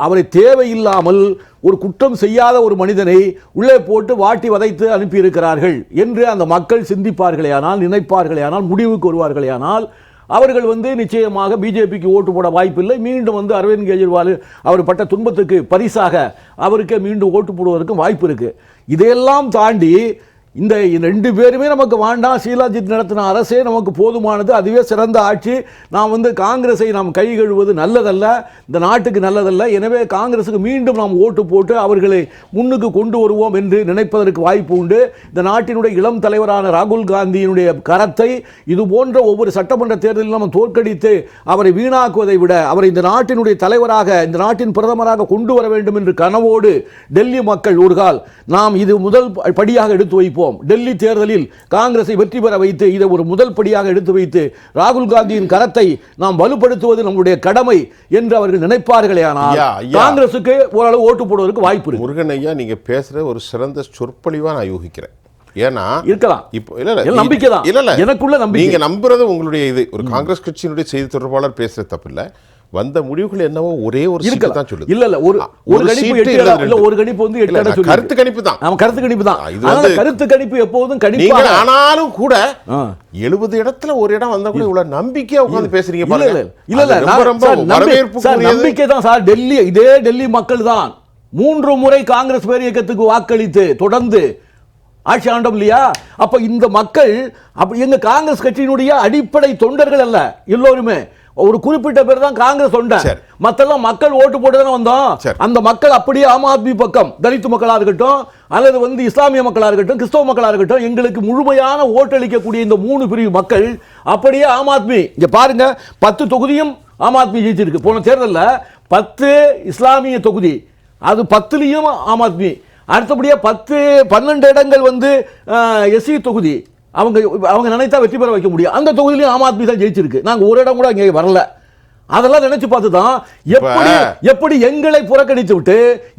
அவரை தேவையில்லாமல் ஒரு குற்றம் செய்யாத ஒரு மனிதனை உள்ளே போட்டு வாட்டி வதைத்து அனுப்பியிருக்கிறார்கள் என்று அந்த மக்கள் சிந்திப்பார்களே ஆனால், நினைப்பார்களே ஆனால், முடிவுக்கு வருவார்களே ஆனால், அவர்கள் நிச்சயமாக பிஜேபிக்கு ஓட்டு போட வாய்ப்பில்லை. மீண்டும் அரவிந்த் கெஜ்ரிவால் அவர் பட்ட துன்பத்துக்கு பரிசாக அவருக்கே மீண்டும் ஓட்டு போடுவதற்கு வாய்ப்பு இருக்குது. இதையெல்லாம் தாண்டி இந்த 2 பேருமே நமக்கு வேண்டாம், ஷீலாஜித் நடத்தின அரசே நமக்கு போதுமானது, அதுவே சிறந்த ஆட்சி, நாம் காங்கிரஸை நாம் கை கழுவது நல்லதல்ல, இந்த நாட்டுக்கு நல்லதல்ல, எனவே காங்கிரஸுக்கு மீண்டும் நாம் ஓட்டு போட்டு அவர்களை முன்னுக்கு கொண்டு வருவோம் என்று நினைப்பதற்கு வாய்ப்பு உண்டு. இந்த நாட்டினுடைய இளம் தலைவரான ராகுல் காந்தியினுடைய கரத்தை இது போன்ற ஒவ்வொரு சட்டமன்ற தேர்தலில் நாம் தோற்கடித்து அவரை வீணாக்குவதை விட அவரை இந்த நாட்டினுடைய தலைவராக, இந்த நாட்டின் பிரதமராக கொண்டு வர வேண்டும் என்று கனவோடு டெல்லி மக்கள் ஒரு கால் நாம் இது முதல் படியாக எடுத்து வைப்போம். டெல்லி தேர்தலில் காங்கிரஸை வெற்றி பெற வைத்து இதை ஒரு முதல் படியாக எடுத்து வைத்து ராகுல் காந்தியின் கரத்தை நாம் வலுப்படுத்துவது நம்முடைய கடமை என்று அவர்கள் நினைப்பார்களே, ஆனால் காங்கிரசுக்கு ஓரளவு ஓட்டு போடுவதற்கு வாய்ப்பு இருக்கு. முருகன் ஐயா, நீங்க பேசுற ஒரு சிறந்த சொற்பொழிவா நான் யூகிக்கிறேன். ஏன்னா இருக்கலாம், இப்போ இல்ல நம்பிக்கை தான், இல்ல எனக்குள்ள நம்பிக்கை. நீங்க நம்புறது உங்களுடைய இது. ஒரு காங்கிரஸ் கட்சியினுடைய செய்தி தொடர்பாளர் பேசுறது தப்பு இல்ல. வந்த முடிவுகள் என்னவோ ஒரே ஒரு சீட்டு தான் சொல்லுது. இல்ல ஒரு கணிப்பு 8 இல்ல, ஒரு கணிப்பு 8 இடம் சொல்லுது. கருத்து கணிப்பு தான். ஆமா, கருத்து கணிப்பு தான். கருத்து கணிப்பு எப்போதும் கணிப்பு. ஆனாலும் கூட 70 இடத்துல ஒரு இடம் வந்தா கூட இவ்வளவு நம்பிக்கையா உட்கார்ந்து பேசுறீங்க பாருங்க. நம்பிக்கை தான் சார். டெல்லி, இதே டெல்லி மக்கள் தான் 3 முறை காங்கிரஸ் பேர் இயக்கத்துக்கு வாக்களித்து தொடர்ந்து ஆட்சி ஆண்டோம் இல்லையா? அப்ப இந்த மக்கள் எங்க காங்கிரஸ் கட்சியினுடைய அடிப்படை தொண்டர்கள் அல்ல, எல்லோருமே ஒரு குறிப்பிட்ட பேர் தான் காங்கிரஸ் தொண்டர், மத்தெல்லாம் மக்கள் ஓட்டு போட்டு தானே வந்தோம். அந்த மக்கள் அப்படியே ஆம் ஆத்மி பக்கம், தலித் மக்களா இருக்கட்டும் அல்லது இஸ்லாமிய மக்களா இருக்கட்டும், கிறிஸ்தவ மக்களா இருக்கட்டும், எங்களுக்கு முழுமையான ஓட்டளிக்கக்கூடிய இந்த 3 பிரிவு மக்கள் அப்படியே ஆம் ஆத்மி. இங்க பாருங்க, 10 தொகுதியும் ஆம் ஆத்மி ஜெயிச்சிருக்கு. போன தேர்தலில் 10 இஸ்லாமிய தொகுதி, அது 10லயும் ஆம் ஆத்மி. அடுத்தபடியாக 12 இடங்கள் எஸ்சி தொகுதி, அவங்க நினைத்தா வெற்றி பெற வைக்க முடியும். அந்த தொகுதியிலும் ஆம் ஆத்மி தான் ஜெயிச்சிருக்கு. நாங்கள் ஒரு இடம் கூட இங்கே வரல. அதெல்லாம் நினைச்சு பார்த்து தான் எப்படி எங்களை புறக்கணித்து விட்டு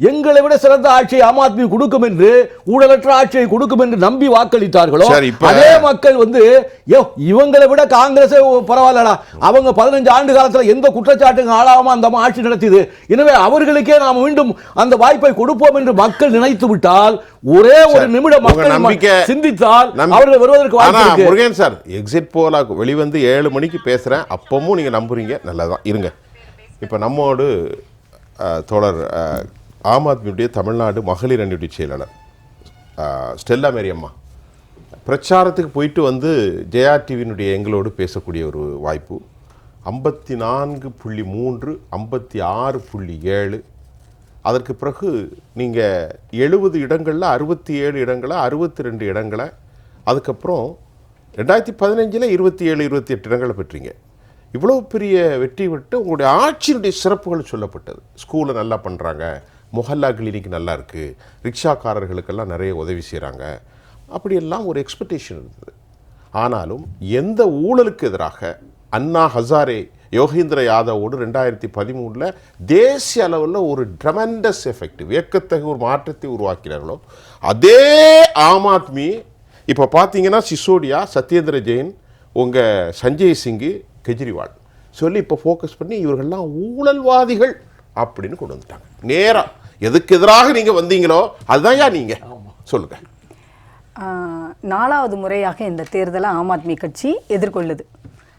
எங்களை விட சிறந்த ஆட்சியை ஆம் ஆத்மி கொடுக்கும் என்று, ஊழலற்ற ஆட்சியை கொடுக்கும் என்று நம்பி வாக்களித்தார்களோ, அதே மக்கள் இவங்களை விட காங்கிரஸே பரவாயில்லடா, அவங்க 15 ஆண்டு காலத்தில் எந்த குற்றச்சாட்டுக்கு ஆளாம அந்த ஆட்சி நடத்தியது, எனவே அவர்களுக்கே நாம் மீண்டும் அந்த வாய்ப்பை கொடுப்போம் என்று மக்கள் நினைத்து விட்டால், ஒரே ஒரு நிமிடம் மக்கள் சிந்தித்தால் அவர்கள் வருவதற்கு வாய்ப்பு இருக்கு. முருகன் சார், எக்ஸிட் போல வெளிவந்து 7 மணிக்கு பேசுறேன், அப்பவும் நீங்க நம்புறீங்க, நல்லதான் இருங்க. இப்போ நம்மோடு தோழர் ஆம் ஆத்மியுடைய தமிழ்நாடு மகளிர் அணியுடைய செயலாளர் ஸ்டெல்லா மேரியம்மா பிரச்சாரத்துக்கு போயிட்டு ஜெயா டிவியினுடைய எங்களோடு பேசக்கூடிய ஒரு வாய்ப்பு. 54.3, 56.7, அதற்கு பிறகு நீங்கள் 70 இடங்களில் 67 இடங்களை, 62 இடங்களை, அதுக்கப்புறம் 2015 27, 28 இடங்களை பெற்றீங்க. இவ்வளோ பெரிய வெற்றி விட்டு உங்களுடைய ஆட்சியினுடைய சிறப்புகள் சொல்லப்பட்டது. ஸ்கூலை நல்லா பண்ணுறாங்க, மொஹல்லா கிளினிக் நல்லா இருக்குது, ரிக்ஷாக்காரர்களுக்கெல்லாம் நிறைய உதவி செய்கிறாங்க, அப்படியெல்லாம் ஒரு எக்ஸ்பெக்டேஷன் இருந்தது. ஆனாலும் எந்த ஊழலுக்கு எதிராக அண்ணா ஹசாரே யோகேந்திர யாதவோடு 2013 தேசிய அளவில் ஒரு ட்ரமெண்டஸ் எஃபெக்ட், வியக்கத்தகு ஒரு மாற்றத்தை உருவாக்கினார்களோ, அதே ஆம் ஆத்மி இப்போ பார்த்தீங்கன்னா சிசோடியா, சத்யேந்திர ஜெயின், உங்கள் சஞ்சய் சிங்கு, கெஜ்ரிவால் சொல்லி இப்போ ஃபோக்கஸ் பண்ணி இவர்கள்லாம் ஊழல்வாதிகள் அப்படின்னு கொண்டு வந்துட்டாங்க. நேரம் எதுக்கு எதிராக நீங்கள் வந்தீங்களோ அதுதான் நீங்கள் சொல்லுங்க. 4வது முறையாக இந்த தேர்தலை ஆம் ஆத்மி கட்சி எதிர்கொள்ளுது.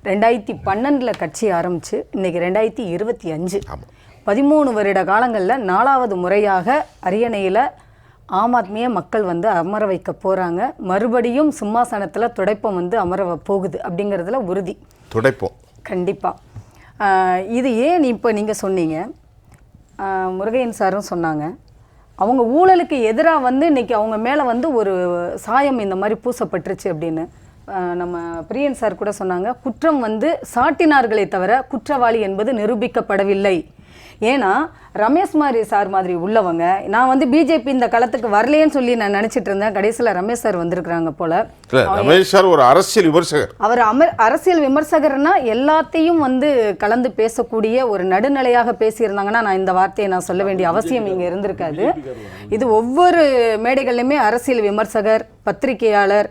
2012 கட்சி ஆரம்பிச்சு இன்னைக்கு 2025, 13 வருட காலங்களில் 4வது முறையாக அரியணையில் ஆம் ஆத்மியை மக்கள் அமர வைக்க போகிறாங்க. மறுபடியும் சிம்மாசனத்தில் துடைப்பம் அமர போகுது அப்படிங்கிறதுல உறுதி. துடைப்போம் கண்டிப்பாக. இது ஏன் இப்போ நீங்கள் சொன்னீங்க, முருகையன் சாரும் சொன்னாங்க, அவங்க ஊழலுக்கு எதிராக இன்னைக்கு அவங்க மேலே ஒரு சாயம் இந்த மாதிரி பூசப்பட்டுருச்சு அப்படின்னு. நம்ம பிரியன் சார் கூட சொன்னாங்க, குற்றம் சாட்டினார்களே தவிர குற்றவாளி என்பது நிரூபிக்கப்படவில்லை. ஏன்னா ரமேஷ் மாதிரி சார் மாதிரி உள்ளவங்க, நான் பிஜேபி இந்த களத்துக்கு வரலையேன்னு சொல்லி நான் நினைச்சிட்டு இருந்தேன். கடைசியில் ரமேஷ் சார் வந்திருக்கிறாங்க போல. ரமேஷ் சார் ஒரு அரசியல் விமர்சகர். அவர் அரசியல் விமர்சகர்னா எல்லாத்தையும் கலந்து பேசக்கூடிய ஒரு நடுநிலையாக பேசியிருந்தாங்கன்னா நான் இந்த வார்த்தையை நான் சொல்ல வேண்டிய அவசியம் இங்கே இருந்திருக்காது. இது ஒவ்வொரு மேடைகள்லையுமே அரசியல் விமர்சகர், பத்திரிகையாளர்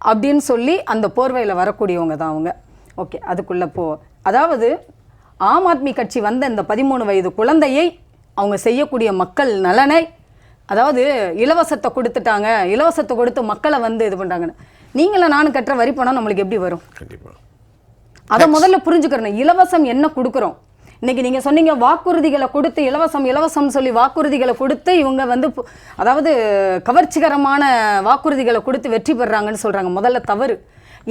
அப்படின்னு சொல்லி அந்த போர்வையில் வரக்கூடியவங்க தான் அவங்க. ஓகே, அதுக்குள்ளே அதாவது ஆம் ஆத்மி கட்சி இந்த 13 வயது குழந்தையை அவங்க செய்யக்கூடிய மக்கள் நலனை, அதாவது இலவசத்தை கொடுத்துட்டாங்க, இலவசத்தை கொடுத்து மக்களை இது பண்ணுறாங்கன்னு. நீங்களும் நானும் கட்டுற வரி பணம் நம்மளுக்கு எப்படி வரும்? கண்டிப்பாக அதை முதல்ல புரிஞ்சுக்கிறேன். இலவசம் என்ன கொடுக்குறோம்? இன்னைக்கு நீங்க சொன்னீங்க வாக்குறுதிகளை கொடுத்து இலவசம் சொல்லி வாக்குறுதிகளை கொடுத்து இவங்க வந்து அதாவது கவர்ச்சிகரமான வாக்குறுதிகளை கொடுத்து வெற்றி பெறாங்கன்னு சொல்றாங்க. முதல்ல தவறு.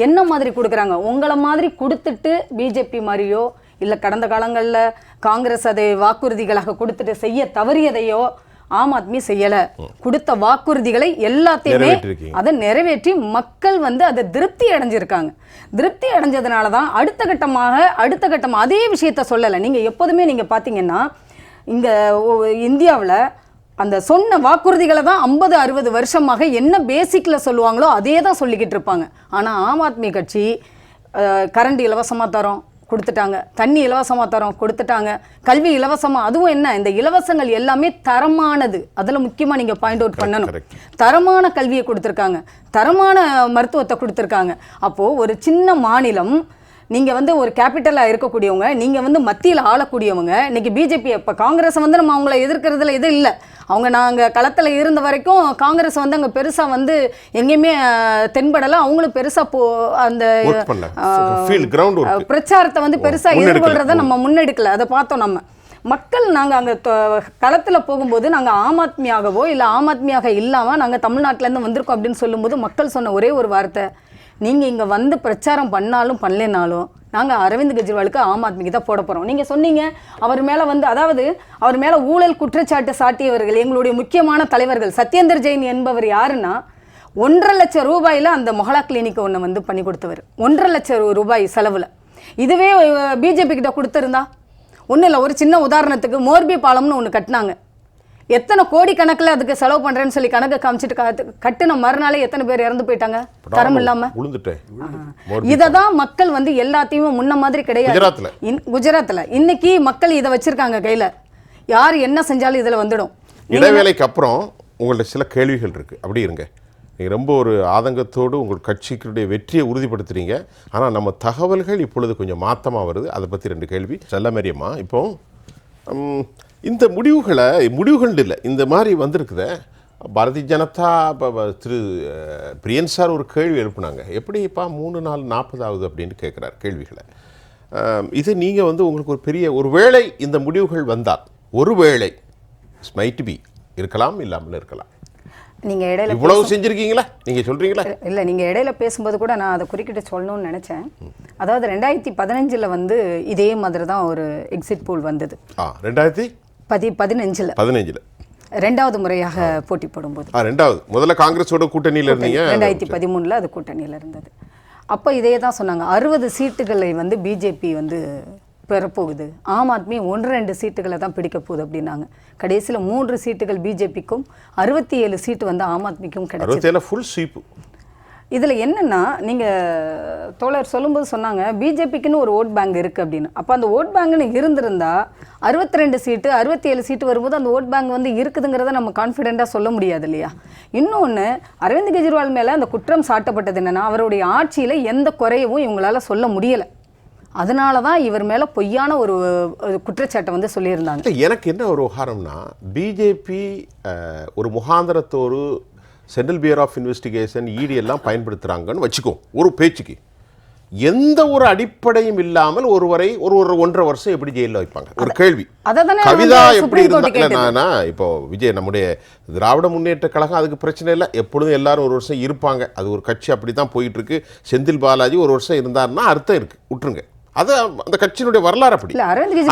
என்ன மாதிரி கொடுக்குறாங்க? உங்களை மாதிரி கொடுத்துட்டு பிஜேபி மாதிரியோ இல்லை கடந்த காலங்களில் காங்கிரஸ் அதை வாக்குறுதிகளாக கொடுத்துட்டு செய்ய தவறியதையோ ஆம் ஆத்மி செய்யலை. கொடுத்த வாக்குறுதிகளை எல்லாத்தையுமே அதை நிறைவேற்றி மக்கள் வந்து அதை திருப்தி அடைஞ்சிருக்காங்க. திருப்தி அடைஞ்சதுனால தான் அடுத்த கட்டமாக அதே விஷயத்த சொல்லலை. நீங்கள் எப்போதுமே நீங்கள் பார்த்தீங்கன்னா இங்கே இந்தியாவில் அந்த சொன்ன வாக்குறுதிகளை தான் 50-60 வருஷமாக என்ன பேசிக்கில் சொல்லுவாங்களோ அதே தான் சொல்லிக்கிட்டு இருப்பாங்க. ஆனால் ஆம் ஆத்மி கட்சி கரண்ட் இலவசமாக தரோம் கொடுத்துட்டாங்க, தண்ணி இலவசமாக தரோம் கொடுத்துட்டாங்க, கல்வி இலவசமாக, அதுவும் என்ன இந்த இலவசங்கள் எல்லாமே தரமானது. அதில் முக்கியமாக நீங்கள் பாயிண்ட் அவுட் பண்ணணும். தரமான கல்வியை கொடுத்துருக்காங்க, தரமான மருத்துவத்தை கொடுத்துருக்காங்க. அப்போது ஒரு சின்ன மாநிலம், நீங்கள் வந்து ஒரு கேபிட்டலாக இருக்கக்கூடியவங்க, நீங்கள் வந்து மத்தியில் ஆளக்கூடியவங்க, இன்றைக்கி பிஜேபி இப்போ காங்கிரஸை வந்து நம்ம அவங்கள எதிர்க்கிறதுல இது இல்லை. அவங்க நாங்கள் களத்தில் இருந்த வரைக்கும் காங்கிரஸ் வந்து அங்கே பெருசாக வந்து எங்கேயுமே தென்படலை. அவங்களும் பெருசாக அந்த பிரச்சாரத்தை வந்து பெருசாக எதிர்கொள்கிறத நம்ம முன்னெடுக்கலை. அதை பார்த்தோம் நம்ம மக்கள். நாங்கள் அங்கே களத்தில் போகும்போது நாங்கள் ஆம் ஆத்மியாகவோ இல்லை ஆம் ஆத்மியாக இல்லாமல் நாங்கள் தமிழ்நாட்டிலேருந்து வந்திருக்கோம் அப்படின்னு சொல்லும்போது மக்கள் சொன்ன ஒரே ஒரு வார்த்தை, நீங்கள் இங்கே வந்து பிரச்சாரம் பண்ணாலும் பண்ணலைனாலும் நாங்கள் அரவிந்த் கெஜ்ரிவாலுக்கு ஆம் ஆத்மிக்கு தான் போட போகிறோம். நீங்கள் சொன்னீங்க அவர் மேலே வந்து, அதாவது அவர் மேலே ஊழல் குற்றச்சாட்டு சாட்டியவர்கள் எங்களுடைய முக்கியமான தலைவர்கள். சத்யேந்தர் ஜெயின் என்பவர் யாருன்னா 1.5 லட்சம் ரூபாயில் அந்த மொஹலா கிளினிக் ஒன்று வந்து பண்ணி கொடுத்தவர். 1.5 லட்சம் ரூபாய் செலவில். இதுவே பிஜேபி கிட்ட கொடுத்துருந்தா ஒன்றும் இல்லை. ஒரு சின்ன உதாரணத்துக்கு மோர்பி பாலம்னு ஒன்று கட்டினாங்க. எத்தனை கோடி கணக்கில் அதுக்கு செலவு பண்ணுறேன்னு சொல்லி கணக்கு காமிச்சிட்டு கட்டின மறுநாளே எத்தனை பேர் இறந்து போயிட்டாங்க தரம் இல்லாமல். இதை தான் மக்கள் வந்து எல்லாத்தையுமே முன்ன மாதிரி கிடையாது. குஜராத்தில் இன்னைக்கு மக்கள் இதை வச்சிருக்காங்க கையில். யார் என்ன செஞ்சாலும் இதில் வந்துடும். இடைவேளைக்கு அப்புறம் உங்கள்ட்ட சில கேள்விகள் இருக்குது. அப்படி இருங்க. நீங்கள் ரொம்ப ஒரு ஆதங்கத்தோடு உங்கள் கட்சிக்குடைய வெற்றியை உறுதிப்படுத்துறீங்க. ஆனால் நம்ம தகவல்கள் இப்பொழுது கொஞ்சம் மாற்றமாக வருது. அதை பற்றி 2 கேள்வி. செல்லமேரியம்மா, இப்போ இந்த முடிவுகள் இல்லை இந்த மாதிரி வந்திருக்குத பாரதிய ஜனதா திரு பிரியன் சார் ஒரு கேள்வி எழுப்புனாங்க. எப்படிப்பா 3 நாள் 40 ஆகுது அப்படின்னு கேட்குறாரு கேள்விகளை. இது நீங்கள் வந்து உங்களுக்கு ஒரு பெரிய ஒருவேளை இந்த முடிவுகள் வந்தால் ஒருவேளை ஸ்மைட் பி இருக்கலாம், இல்லாமல் இருக்கலாம். நீங்கள் இடையில இவ்வளவு செஞ்சுருக்கீங்களா நீங்கள் சொல்கிறீங்களா? இல்லை, நீங்கள் இடையில பேசும்போது கூட நான் அதை குறுக்கிட்டு சொல்லணும்னு நினச்சேன். அதாவது 2015 வந்து இதே மாதிரி தான் ஒரு எக்ஸிட் போல் வந்தது. 2015 ரெண்டாவது முறையாக போட்டி போடும்போது. முதல்ல காங்கிரஸோட கூட்டணியில் இருந்தீங்க. 2013 அது கூட்டணியில் இருந்தது. அப்போ இதே தான் சொன்னாங்க. 60 சீட்டுகளை வந்து பிஜேபி வந்து பெறப்போகுது, ஆம் ஆத்மி 1-2 சீட்டுகளை தான் பிடிக்க போகுது அப்படின்னாங்க. கடைசியில் 3 சீட்டுகள் பிஜேபிக்கும் 67 சீட்டு வந்து ஆம் ஆத்மிக்கும் கிடைச்சது. இதில் என்னென்னா, நீங்கள் தோழர் சொல்லும்போது சொன்னாங்க பிஜேபிக்குன்னு ஒரு ஓட் பேங்க் இருக்குது அப்படின்னு. அப்போ அந்த ஓட் பேங்க்னு இருந்திருந்தா 62 சீட்டு 67 சீட்டு வரும்போது அந்த ஓட் பேங்க் வந்து இருக்குதுங்கிறத நம்ம கான்ஃபிடென்ட்டாக சொல்ல முடியாது இல்லையா? இன்னொன்று, அரவிந்த் கெஜ்ரிவால் மேலே அந்த குற்றம் சாட்டப்பட்டது என்னென்னா, அவருடைய ஆட்சியில் எந்த குறையவும் இவங்களால் சொல்ல முடியலை. அதனால தான் இவர் மேலே பொய்யான ஒரு குற்றச்சாட்டை வந்து சொல்லியிருந்தாங்க. எனக்கு என்ன ஒரு உதாரணம்னா, பிஜேபி ஒரு முகாந்திரத்தோடு சென்ட்ரல் பியூரோ ஆஃப் இன்வெஸ்டிகேஷன் இடி எல்லாம் பயன்படுத்துகிறாங்கன்னு வச்சுக்கோ. ஒரு பேச்சுக்கு எந்த ஒரு அடிப்படையும் இல்லாமல் ஒருவரை ஒரு 1.5 வருஷம் எப்படி ஜெயிலில் வைப்பாங்க? ஒரு கேள்வி. கவிதா எப்படி இருந்தாங்கன்னா, இப்போ விஜய் நம்முடைய திராவிட முன்னேற்ற கழகம் அதுக்கு பிரச்சனை இல்லை, எப்பொழுதும் எல்லாரும் 1 வருஷம் இருப்பாங்க. அது ஒரு கட்சி அப்படி தான் போயிட்டு இருக்கு. செந்தில் பாலாஜி 1 வருஷம் இருந்தாருன்னா அர்த்தம் இருக்கு, விட்டுருங்க. அது அந்த கட்சியினுடைய வரலாறு அப்படி.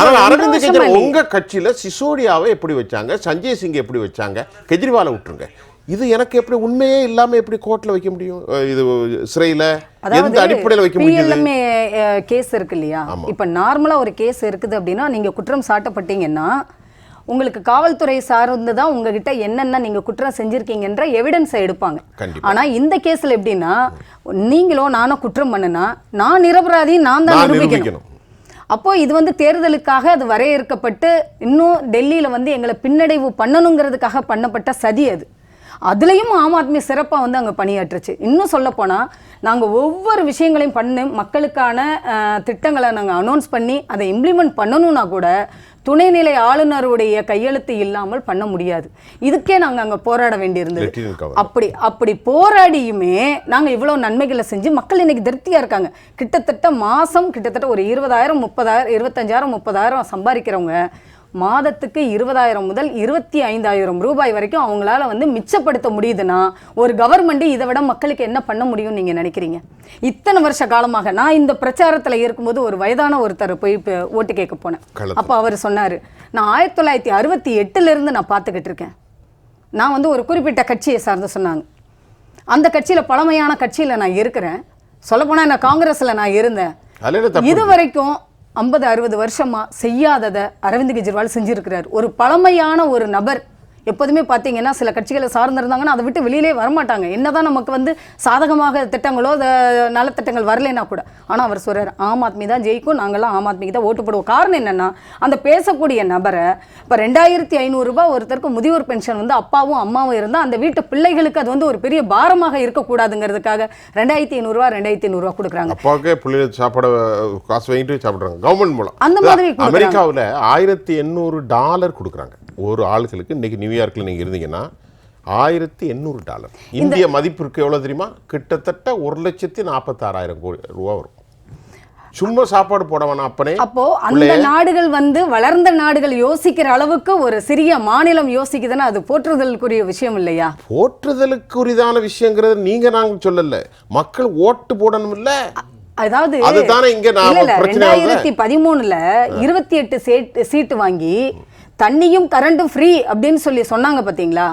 ஆனால் அரவிந்த் கெஜ்ரிவால் உங்க கட்சியில் சிசோடியாவை எப்படி வச்சாங்க, சஞ்சய் சிங் எப்படி வச்சாங்க, கெஜ்ரிவாலை விட்டுருங்க. இது எனக்கு எப்படி உண்மையே இல்லாம எப்படி கோர்ட்ல வைக்க முடியும்? இது சிறையில் எந்த அடிப்படையில் வைக்க முடியும்? கேஸ் இருக்கு இல்லையா? இப்ப நார்மலா ஒரு கேஸ் இருக்குது அப்படின்னா, நீங்க குற்றம் சாட்டப்பட்டீங்கன்னா உங்களுக்கு காவல்துறை சார்ந்து தான் உங்ககிட்ட என்னென்ன நீங்க குற்றம் செஞ்சிருக்கீங்கன்ற எவிடன்ஸை எடுப்பாங்க. ஆனா இந்த கேஸ்ல எப்படின்னா, நீங்களோ நானோ குற்றம் பண்ணுனா நான் நிரபராதி, நான் தான் நிரூபிக்கணும். அப்போ இது வந்து தேர்தலுக்காக அது வரையறுக்கப்பட்டு இன்னும் டெல்லியில வந்து எங்களை பின்னடைவு பண்ணணுங்கிறதுக்காக பண்ணப்பட்ட சதி அது. அதுலேயும் ஆம் ஆத்மி சிறப்பாக வந்து அங்கே பணியாற்றுச்சு. இன்னும் சொல்லப்போனால் நாங்கள் ஒவ்வொரு விஷயங்களையும் பண்ணி மக்களுக்கான திட்டங்களை நாங்கள் அனௌன்ஸ் பண்ணி அதை இம்ப்ளிமெண்ட் பண்ணணும்னா கூட துணைநிலை ஆளுநருடைய கையெழுத்து இல்லாமல் பண்ண முடியாது. இதுக்கே நாங்கள் அங்கே போராட வேண்டியிருந்தது. அப்படி போராடியுமே நாங்கள் இவ்வளோ நன்மைகளை செஞ்சு மக்கள் இன்னைக்கு திருப்தியாக இருக்காங்க. கிட்டத்தட்ட மாதம் கிட்டத்தட்ட ஒரு 20,000 30,000 25,000 30,000 சம்பாதிக்கிறவங்க மாதத்துக்கு 20,000 முதல் 25,000 ரூபாய் வரைக்கும் அவங்களால வந்து மிச்சப்படுத்த முடியுதுன்னா ஒரு கவர்மெண்ட் இதை விட மக்களுக்கு என்ன பண்ண முடியும்னு நீங்கள் நினைக்கிறீங்க? இத்தனை வருஷ காலமாக நான் இந்த பிரச்சாரத்தில் இருக்கும்போது ஒரு வயதான ஒருத்தர் போய் ஓட்டு கேட்க போனேன். அப்போ அவர் சொன்னார், நான் 1968 நான் பார்த்துக்கிட்டு இருக்கேன். நான் வந்து ஒரு குறிப்பிட்ட கட்சியை சார்ந்து சொன்னாங்க. அந்த கட்சியில் பழமையான கட்சியில் நான் இருக்கிறேன். சொல்லப்போனால் நான் காங்கிரஸில் நான் இருந்தேன். இது வரைக்கும் 50-60 வருஷமா செய்யாததை அரவிந்த் கெஜ்ரிவால் செஞ்சிருக்கிறார். ஒரு பழமையான ஒரு நபர் எப்போதுமே பார்த்தீங்கன்னா சில கட்சிகளை சார்ந்திருந்தாங்கன்னா அதை விட்டு வெளியிலே வரமாட்டாங்க. என்னதான் நமக்கு வந்து சாதகமாக திட்டங்களோ நலத்திட்டங்கள் வரலைன்னா கூட. ஆனால் அவர் சொல்கிறார், ஆம் ஆத்மி தான் ஜெயிக்கும், நாங்கள்லாம் ஆம் ஆத்மிக்கு தான் ஓட்டு போடுவோம். காரணம் என்னென்னா அந்த பேசக்கூடிய நபரை இப்போ 2,500 ரூபாய் ஒருத்தருக்கு முதியோர் பென்ஷன் வந்து அப்பாவும் அம்மாவும் இருந்தால் அந்த வீட்டு பிள்ளைகளுக்கு அது வந்து ஒரு பெரிய பாரமாக இருக்கக்கூடாதுங்கிறதுக்காக 2,500 ரூபா 2,500 ரூபா கொடுக்குறாங்க. அப்பாவுக்கே பிள்ளைகள் சாப்பாடு காசு வாங்கிட்டு சாப்பிட்றாங்க கவர்மெண்ட் மூலம். அந்த மாதிரி அமெரிக்காவில் $1,800 கொடுக்குறாங்க ஒரு ஆளுகளுக்கு. இன்னைக்கு நியூயார்க்கில் நீங்கள் இருந்தீங்கன்னா $1,800. இந்திய மதிப்பிற்கு எவ்வளோ தெரியுமா? கிட்டத்தட்ட 1,46,000 கோடி ரூபா வரும். சும்மா சாப்பாடு போடவன அப்பனே. அப்போ அந்த நாடுகள் வந்து வளர்ந்த நாடுகள் யோசிக்கிற அளவுக்கு ஒரு சிறிய மாநிலம் யோசிக்குதுன்னா அது போற்றுதலுக்குரிய விஷயம் இல்லையா? போற்றுதலுக்குரியதான விஷயங்கிறது நீங்க நாங்க சொல்லல, மக்கள் ஓட்டு போடணும் இல்ல. அதாவது அதுதானே இங்க 2013ல 28 சீட்டு வாங்கி தண்ணியும் கரண்டும் ஃப்ரீ அப்படின்னு சொன்னாங்க பார்த்தீங்களா?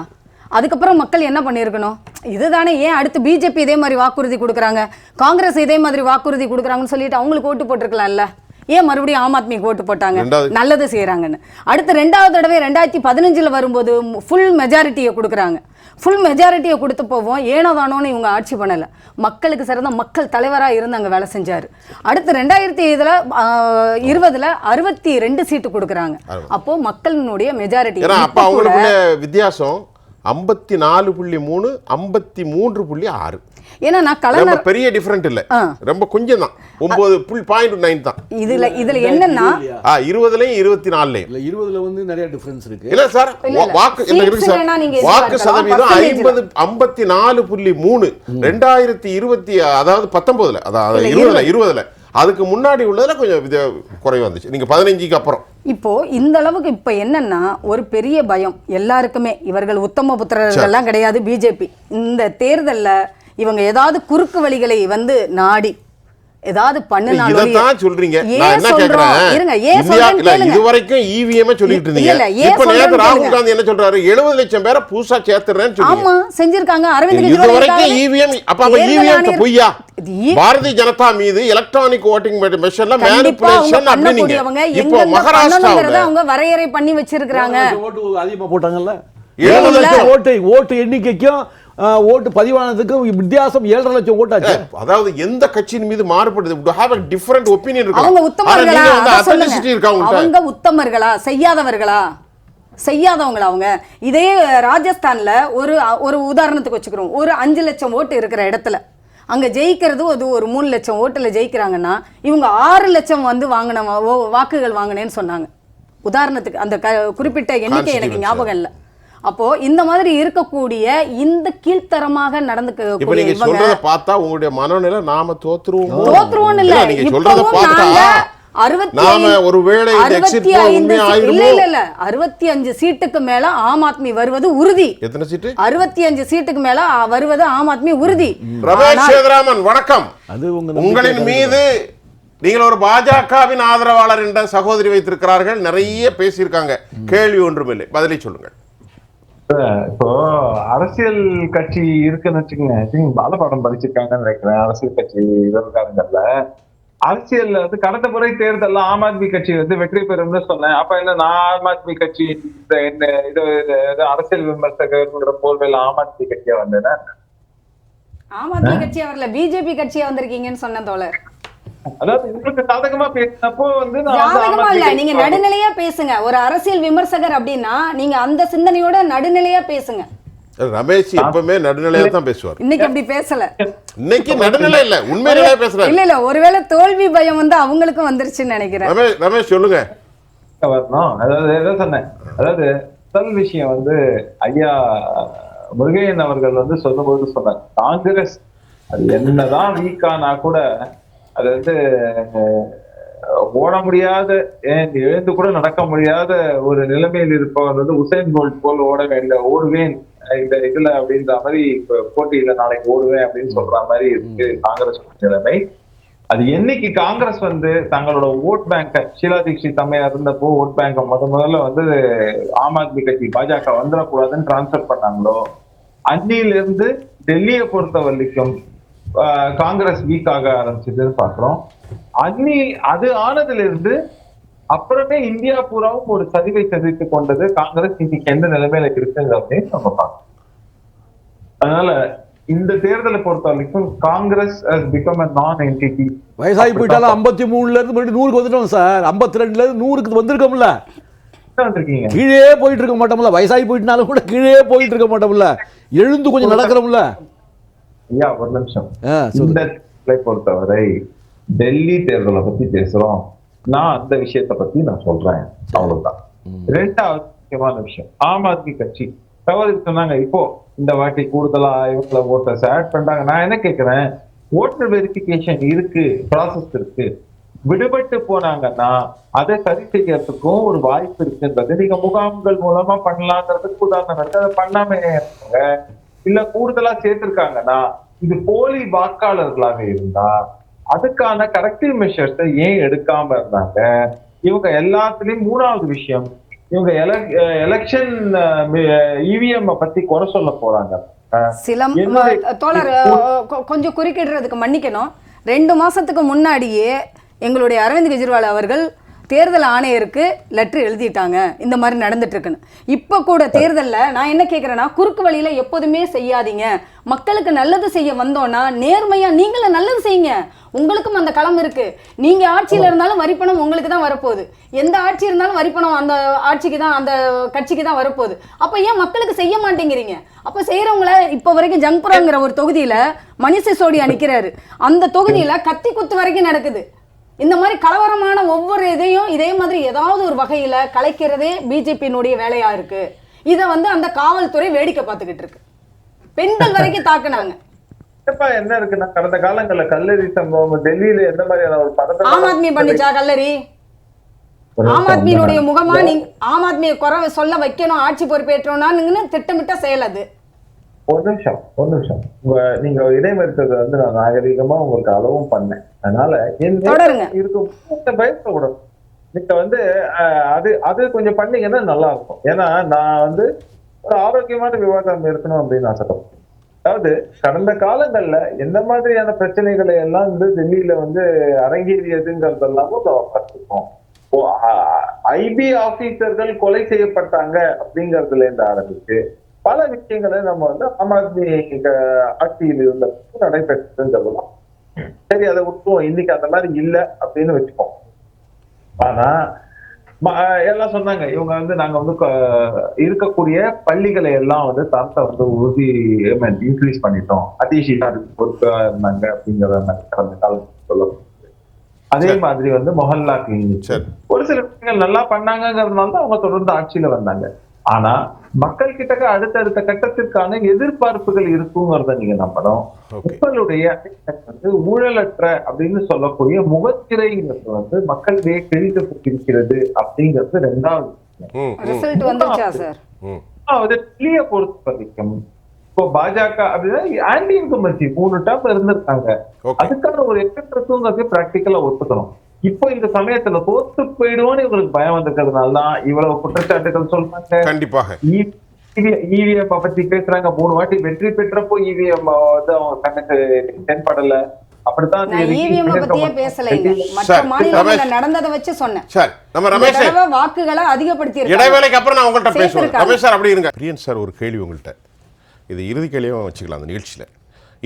அதுக்கப்புறம் மக்கள் என்ன பண்ணியிருக்கணும்? இதுதானே. ஏன் அடுத்து பிஜேபி இதே மாதிரி வாக்குறுதி கொடுக்குறாங்க, காங்கிரஸ் இதே மாதிரி வாக்குறுதி கொடுக்குறாங்கன்னு சொல்லிட்டு அவங்களுக்கு ஓட்டு போட்டிருக்கலாம்ல? ஏன் மறுபடியும் ஆம் ஆத்மிக்கு ஓட்டு போட்டாங்க? நல்லது செய்கிறாங்கன்னு. அடுத்து 2வது தடவை 2015 வரும்போது ஃபுல் மெஜாரிட்டியை கொடுக்குறாங்க. ஃபுல் மெஜாரிட்டியை கொடுத்து போவோம் ஏனோ தானோன்னு இவங்க ஆட்சி பண்ணலை. மக்களுக்கு சிறந்த மக்கள் தலைவராக இருந்து அங்கே வேலை செஞ்சார். அடுத்து 2020 62 சீட்டு கொடுக்குறாங்க. அப்போ மக்களினுடைய மெஜாரிட்டி வித்தியாசம் 54.3 53.6. ஏன்னா நான் கலர் பெரிய டிஃபரண்ட் இல்ல, ரொம்ப கொஞ்சம் தான். 9.9 தான். இதுல என்னன்னா 20லயும் 24லயும் 20ல வந்து நிறைய டிஃபரன்ஸ் இருக்கு. இல்ல சார், வாக்கு என்ன இருக்கு சார்? வாக்கு சதவீதம் 54.3 2020 அதாவது 19ல அதாவது 20ல அதுக்கு முன்னாடி உள்ளதுல கொஞ்சம் குறைவு வந்துச்சு. நீங்க 15க்கு அப்புறம் இப்போ இந்த அளவுக்கு இப்போ என்னன்னா ஒரு பெரிய பயம் எல்லாருக்குமே. இவர்கள் உத்தம புத்திரர்கள்லாம் கிடையாது பிஜேபி. இந்த தேர்தல்ல இவங்க ஏதாவது குறுக்கு வழிகளை வந்து நாடி ஏதாவது பண்ணுனாலும் சொல்றீங்க. நான் என்ன கேக்குறேன், இதுவரைக்கும் இவிஎம் சொல்லிட்டு இருந்தீங்க. இப்ப நேத்து ராகுல் காந்தி என்ன சொல்றாரு? 70 லட்சம் பேரை புதுசா சேர்த்துறேன்னு சொல்லி. ஆமா செஞ்சிருக்காங்க. அரவிந்த் இதுவரைக்கும் இவிஎம் அப்ப இவிஎம் பொய்யா? பாரதிய ஜனதா மீது எலக்ட்ரானிக் ஓட்டிங் மெஷின்ல மேனிபுலேஷன் அப்படினீங்க. இப்போ மகாராஷ்டிராவுல அவங்க வரையறை பண்ணி வச்சிருக்காங்க. ஓட்டு அதிகமா போட்டாங்கல்ல. 7 லட்சம் ஓட்டு எண்ணிக்கைக்கும் ஓட்டு பதிவானதுக்கும் வித்தியாசம் 7.5 லட்சம் ஓட்டாச்சு. அதாவது எந்த கட்சியின் மீது மாறுபடுது ஹேவ் a different opinion இருக்கு. அவங்க உத்தமர்களா? அவங்க உத்தமர்களா செய்யாதவர்களா? செய்யாதவங்களா அவங்க? இதே ராஜஸ்தான்ல ஒரு உதாரணத்துக்கு வச்சுக்கிறோம். ஒரு 5 லட்சம் ஓட்டு இருக்கிற இடத்துல அங்க ஜெயிக்கிறது ஒரு 3 லட்சம் ஓட்டுல ஜெயிக்கிறாங்கன்னா இவங்க 6 லட்சம் வந்து வாக்குகள் வாங்கினேன்னு சொன்னாங்க. உதாரணத்துக்கு அந்த குறிப்பிட்ட எண்ணிக்கை எனக்கு ஞாபகம் இல்லை. அப்போ இந்த மாதிரி இருக்கக்கூடிய இந்த கீழ்த்தரமாக நடந்துக்க நீங்க சொல்றத பார்த்தா உங்களுடைய மனநிலை நாம தோத்துருவோம் இல்ல. நீங்க சொல்றத பார்த்தா 65 சீட்டுக்கு மேல ஆம் ஆத்மி வருவது உறுதி. எத்தனை சீட்டு? 65 சீட்டுக்கு மேல வருவது ஆம் ஆத்மி உறுதி. ரமேஷ் சேதுராமன் வணக்கம். உங்களின் மீது நீங்கள் ஒரு பாஜகவின் ஆதரவாளர் என்ற சகோதரி வைத்திருக்கிறார்கள். நிறைய பேசியிருக்காங்க. கேள்வி ஒன்றுமில்லை, பதிலை சொல்லுங்கள். இப்போ அரசியல் கட்சி இருக்குன்னு வச்சுக்கோங்க. பாலபாடம் படிச்சிருக்காங்கன்னு நினைக்கிறேன். அரசியல் கட்சி இருக்காங்கல்ல, அரசியல் வந்து கடந்த முறை தேர்தல் ஆம் ஆத்மி கட்சி வந்து வெற்றி பெறும்னு சொன்னேன். அப்ப என்ன நான் ஆம் ஆத்மி கட்சி இது அரசியல் விமர்சகர் போல்வேல ஆம் ஆத்மி கட்சியா வந்தேன்னா? ஆம் ஆத்மி கட்சியா வரல, பிஜேபி கட்சியா வந்திருக்கீங்கன்னு சொன்ன தோழர். அதாவது உங்களுக்கு சாதகமா பேசினப்போ வந்து சாதகமா இல்ல, நீங்க நடுநிலையா பேசுங்க. ஒரு அரசியல் விமர்சகர் அப்படின்னா நீங்க அந்த சிந்தனையோட நடுநிலையா பேசுங்க. ரமேஷ் எப்பவுமே நடுநிலையா தான் பேசுவார். இன்னைக்கு அப்படி பேசல, இன்னைக்கு நடுநிலை இல்ல, உண்மையிலே பேசுறாரு. இல்ல ஒருவேளை தோல்வி பயம் வந்து அவங்களுக்கும் வந்துருச்சுன்னு நினைக்கிறேன். ரமேஷ் சொல்லுங்க. வரணும். அதாவது என்ன சொன்னேன், அதாவது முதல் விஷயம் வந்து ஐயா முருகையன் அவர்கள் வந்து சொல்லும்போது சொன்னார், காங்கிரஸ் அது என்னதான் வீக்கானா கூட அது வந்து ஓட முடியாத, எழுந்து கூட நடக்க முடியாத ஒரு நிலைமையில் இருப்பவர் வந்து உசேன் போல்ட் போல் ஓடுவேன் இந்த இதுல அப்படின்ற மாதிரி போட்டியில நாளைக்கு ஓடுவேன் அப்படின்னு சொல்ற மாதிரி இருக்கு காங்கிரஸ் நிலைமை. அது என்னைக்கு காங்கிரஸ் வந்து தங்களோட ஓட் பேங்க, ஷீலா தீக்ஷித் அம்மையா இருந்தப்போ ஓட் பேங்க முதல்ல வந்து ஆம் ஆத்மி கட்சி பாஜக வந்துடக்கூடாதுன்னு டிரான்ஸ்பர் பண்ணாங்களோ, அன்னியிலிருந்து டெல்லியை பொறுத்த வரைக்கும் காங்கிரஸ் வீக் ஆக ஆரம்பிச்சதுன்னு பாக்குறோம். அது ஆனதுல இருந்து அப்புறமே இந்தியா பூராவும் ஒரு சரிவை சதித்து கொண்டது காங்கிரஸ் இன்னைக்கு எந்த நிலைமையில இருக்குங்க அப்படின்னு நம்ம பார்க்கணும். அதனால இந்த தேர்தலை பொறுத்த வரைக்கும் Congress has become a non-entity. வயசாகி போயிட்டாலும் 53ல இருந்து மறுபடியும் 100க்கு வந்துட்டோம் சார். 52ல இருந்து 100க்கு வந்திருக்கோம்ல. வந்திருக்கீங்க, கீழே போயிட்டு இருக்க மாட்டோம்ல. வயசாகி போயிட்டனாலும் கூட கீழே போயிட்டு இருக்க மாட்டோம்ல. எழுந்து கொஞ்சம் நடக்கிறோம்ல. ஐயா ஒரு நிமிஷம், இந்த தேர்தலை பொறுத்தவரை டெல்லி தேர்தலை பத்தி பேசுறோம், நான் அந்த விஷயத்தை பத்தி நான் சொல்றேன், அவ்வளவுதான். ரெண்டாவது முக்கியமான விஷயம், ஆம் ஆத்மி கட்சி தவறு சொன்னாங்க. இப்போ இந்த வாட்டி கூடுதலா இவங்களை ஓட்டர்ஸ் ஆட் பண்றாங்க. நான் என்ன கேட்கிறேன், ஓட்டர் வெரிஃபிகேஷன் இருக்கு, ப்ராசஸ் இருக்கு, விடுபட்டு போனாங்கன்னா அதை சரி செய்யறதுக்கும் ஒரு வாய்ப்பு இருக்குன்றது நீங்க முகாம்கள் மூலமா பண்ணலாங்கிறதுக்கு உதாரணம் இருக்கு. அதை பண்ணாம இல்ல கூடுதலா சேர்த்திருக்காங்கன்னா இது போலி வாக்காளர்களாக இருந்தா அதுக்கான கரெக்டிவ் மெஷர்ஸ் ஏன் எடுக்காம இருந்தாங்க? இவங்க எல்லாத்துலயும் மூணாவது விஷயம், இவங்க எலெக்ஷன் இவிஎம் பத்தி குறை சொல்ல போறாங்க. தோழர் கொஞ்சம் குறுக்கிடுறதுக்கு மன்னிக்கணும். 2 மாசத்துக்கு முன்னாடியே எங்களுடைய அரவிந்த் கெஜ்ரிவால் அவர்கள் தேர்தல் ஆணையருக்கு லெட்டர் எழுதிட்டாங்க, இந்த மாதிரி நடந்துட்டு இருக்குன்னு. இப்போ கூட தேர்தலில் நான் என்ன கேட்குறேன்னா, குறுக்கு வழியில எப்போதுமே செய்யாதீங்க. மக்களுக்கு நல்லது செய்ய வந்தோன்னா நேர்மையா நீங்களும் நல்லது செய்யுங்க. உங்களுக்கும் அந்த களம் இருக்கு. நீங்க ஆட்சியில இருந்தாலும் வரிப்பணம் உங்களுக்கு தான் வரப்போகுது. எந்த ஆட்சி இருந்தாலும் வரிப்பணம் அந்த ஆட்சிக்கு தான், அந்த கட்சிக்கு தான் வரப்போகுது. அப்ப ஏன் மக்களுக்கு செய்ய மாட்டேங்கிறீங்க? அப்ப செய்யறவங்கள இப்போ வரைக்கும் ஜங்புராங்கிற ஒரு தொகுதியில மணிஷ் சிசோடியா நிக்கிறாரு. அந்த தொகுதியில கத்தி குத்து வரைக்கும் நடக்குது. இந்த மாதிரி கலவரமான ஒவ்வொரு இதையும் இதே மாதிரி ஏதாவது ஒரு வகையில கலைக்கிறதே பிஜேபியினுடைய வேலையா இருக்கு. இதை வந்து அந்த காவல்துறை வேடிக்கை பார்த்துக்கிட்டு இருக்கு. பெண்கள் வரைக்கும் தாக்குனாங்க. என்ன இருக்குன்னா, கடந்த காலங்கள்ல கல்லறி சம்பவம் டெல்லியில எந்த மாதிரியான ஒரு பதட்டம் ஆம் ஆத்மி பண்ணிச்சா கல்லறி? ஆம் ஆத்மியினுடைய முகமா நீங்க ஆம் ஆத்மியை குறை சொல்ல வைக்கணும், ஆட்சி பொறுப்பேற்றோம்னா திட்டமிட்ட செயல் அது. ஒரு நிமிஷம் நீங்க இடைமறித்தது வந்து நான் நாகரிகமா உங்களுக்கு அளவும் பண்ணேன். அதனால இருக்கும் பயப்படக்கூடாது. நீங்க வந்து அது கொஞ்சம் பண்ணீங்கன்னா நல்லா இருக்கும். ஏன்னா நான் வந்து ஒரு ஆரோக்கியமான விவாதம் இருக்கணும் அப்படின்னு ஆசைப்படுறேன். அதாவது கடந்த காலங்கள்ல எந்த மாதிரியான பிரச்சனைகளை எல்லாம் வந்து டெல்லியில வந்து அரங்கேறியதுங்கிறதெல்லாமும் பார்த்துருக்கோம். ஐபி ஆபீசர்கள் கொலை செய்யப்பட்டாங்க அப்படிங்கறதுல இருந்து ஆரம்பிச்சு பல விஷயங்களை நம்ம வந்து ஆம் ஆத்மி ஆட்சியில் இருந்த நடைபெற்றதுலாம் சரி, அதை விட்டுருவோம். இன்னைக்கு அந்த மாதிரி இல்லை அப்படின்னு வச்சுப்போம். ஆனா எல்லாம் சொன்னாங்க, இவங்க வந்து நாங்க வந்து இருக்கக்கூடிய பள்ளிகளை எல்லாம் வந்து தரத்தை வந்து இன்க்ரீஸ் பண்ணிட்டோம், அதிஷியா பொறுப்பா இருந்தாங்க அப்படிங்கிற கடந்த காலத்துல சொல்ல. அதே மாதிரி வந்து மொஹல்லா கிளினிக் ஒரு சில விஷயங்கள் நல்லா பண்ணாங்கிறதுனால தான் அவங்க தொடர்ந்து ஆட்சியில வந்தாங்க. ஆனா மக்கள் கிட்ட அடுத்தடுத்த கட்டத்திற்கான எதிர்பார்ப்புகள் இருக்குங்கிறத நீங்க நம்பணும். மக்களுடைய வந்து ஊழலற்ற அப்படின்னு சொல்லக்கூடிய முகத்திரைங்கிறது வந்து மக்களிடையே தெரிவிக்கப்பட்டிருக்கிறது அப்படிங்கிறது ரெண்டாவது டெல்லியை பொறுத்த வரைக்கும் இப்போ பாஜக அப்படின்னா ஆன்டி இன்கம்பன்சி 3 டேர்ம் இருந்திருக்காங்க. அதுக்கான ஒரு எக்கத்துங்கிறது பிராக்டிக்கலா ஒத்துக்கணும். இப்போ இந்த சமயத்துல தோத்து போயிடுவோன்னு இவங்களுக்கு பயம் வந்திருக்கிறதுனாலதான் இவ்வளவு குற்றச்சாட்டுகள் சொல்றாங்க. கண்டிப்பாக இவிஎம் பத்தி பேசுறாங்க. 3 வாட்டி வெற்றி பெற்றப்போ இவிஎம் வந்து அவங்க கண்ணுக்கு தென்படல. அப்படித்தான் நடந்ததை வச்சு சொன்னேன். வாக்குகளை அதிகப்படுத்தி இடைவேளைக்கு அப்புறம் நான் உங்கள்கிட்ட பேசுவேன். ரமேஷ் சார் அப்படி இருங்க. பிரியன் சார் ஒரு கேள்வி உங்கள்கிட்ட, இது இறுதி கேள்வியும் வச்சுக்கலாம் அந்த நிகழ்ச்சியில்.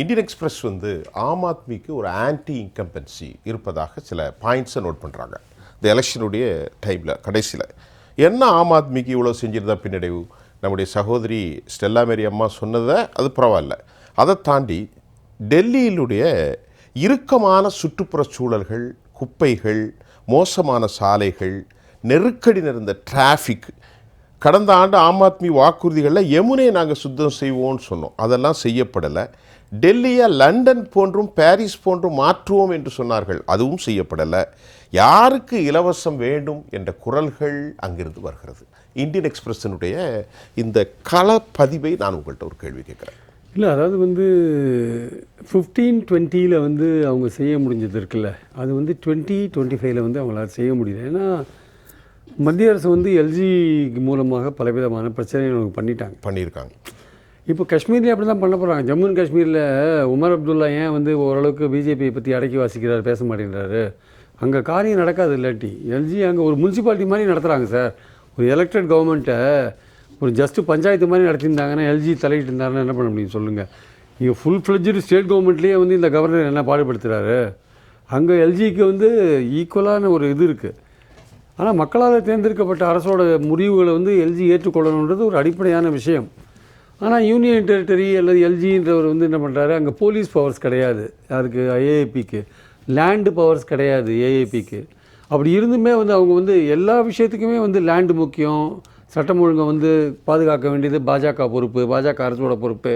இந்தியன் எக்ஸ்பிரஸ் வந்து ஆம் ஆத்மிக்கு ஒரு ஆன்டி இன்கம்பன்சி இருப்பதாக சில பாயிண்ட்ஸை நோட் பண்ணுறாங்க இந்த எலெக்ஷனுடைய டைமில் கடைசியில். என்ன ஆம் ஆத்மிக்கு இவ்வளோ செஞ்சிருந்தா பின்னடைவு? நம்முடைய சகோதரி ஸ்டெல்லா மேரி அம்மா சொன்னதை அது பரவாயில்ல. அதை தாண்டி டெல்லியிலுடைய இறுக்கமான சுற்றுப்புற சூழல்கள், குப்பைகள், மோசமான சாலைகள், நெருக்கடி நிறைந்த டிராஃபிக். கடந்த ஆண்டு ஆம் ஆத்மி வாக்குறுதிகளில் யமுனையை நாங்கள் சுத்தம் செய்வோம்னு சொன்னோம், அதெல்லாம் செய்யப்படலை. டெல்லியை லண்டன் போன்றும் பாரிஸ் போன்றும் மாற்றுவோம் என்று சொன்னார்கள், அதுவும் செய்யப்படலை. யாருக்கு இலவசம் வேண்டும் என்ற குரல்கள் அங்கிருந்து வருகிறது. இந்தியன் எக்ஸ்பிரஸினுடைய இந்த களப்பதிவை நான் உங்கள்கிட்ட ஒரு கேள்வி கேட்குறேன். இல்லை, அதாவது வந்து 15-20 வந்து அவங்க செய்ய முடிஞ்சது இருக்குல்ல, அது வந்து 2025 வந்து அவங்களால செய்ய முடியல. ஏன்னா மத்திய அரசு வந்து எல்ஜி மூலமாக பலவிதமான பிரச்சனைகள் அவங்க பண்ணியிருக்காங்க. இப்போ காஷ்மீர்லேயே அப்படி தான் பண்ண போகிறாங்க. ஜம்மு அண்ட் காஷ்மீரில் உமர் அப்துல்லா ஏன் வந்து ஓரளவுக்கு பிஜேபியை பற்றி அடக்கி வாசிக்கிறார், பேச மாட்டேங்கிறாரு? அங்கே காரியம் நடக்காது. இல்லாட்டி எல்ஜி அங்கே ஒரு முனிசிபாலிட்டி மாதிரி நடத்துகிறாங்க சார். ஒரு எலெக்டட் கவர்மெண்ட்டை ஒரு ஜஸ்ட்டு பஞ்சாயத்து மாதிரி நடத்தியிருந்தாங்கன்னா எல்ஜி தலையிட்டு இருந்தாருன்னா என்ன பண்ண முடியும் சொல்லுங்கள்? இங்கே ஃபுல் ஃப்ளெட்ஜ்டு ஸ்டேட் கவர்மெண்ட்லேயே வந்து இந்த கவர்னர் என்ன பாடுபடுத்துகிறாரு? அங்கே எல்ஜிக்கு வந்து ஈக்குவலான ஒரு இது இருக்குது. ஆனால் மக்களால் தேர்ந்தெடுக்கப்பட்ட அரசோட முடிவுகளை வந்து எல்ஜி ஏற்றுக்கொள்ளணுன்றது ஒரு அடிப்படையான விஷயம். ஆனால் யூனியன் டெரிட்டரி அல்லது எல்ஜின்றவர் வந்து என்ன பண்ணுறாரு, அங்கே போலீஸ் பவர்ஸ் கிடையாது யாருக்கு, ஏஏபிக்கு. லேண்டு பவர்ஸ் கிடையாது ஏஏபிக்கு. அப்படி இருந்துமே வந்து அவங்க வந்து எல்லா விஷயத்துக்குமே வந்து லேண்டு முக்கியம், சட்டம் ஒழுங்கை வந்து பாதுகாக்க வேண்டியது பாஜக பொறுப்பு, பாஜக அரசோட பொறுப்பு.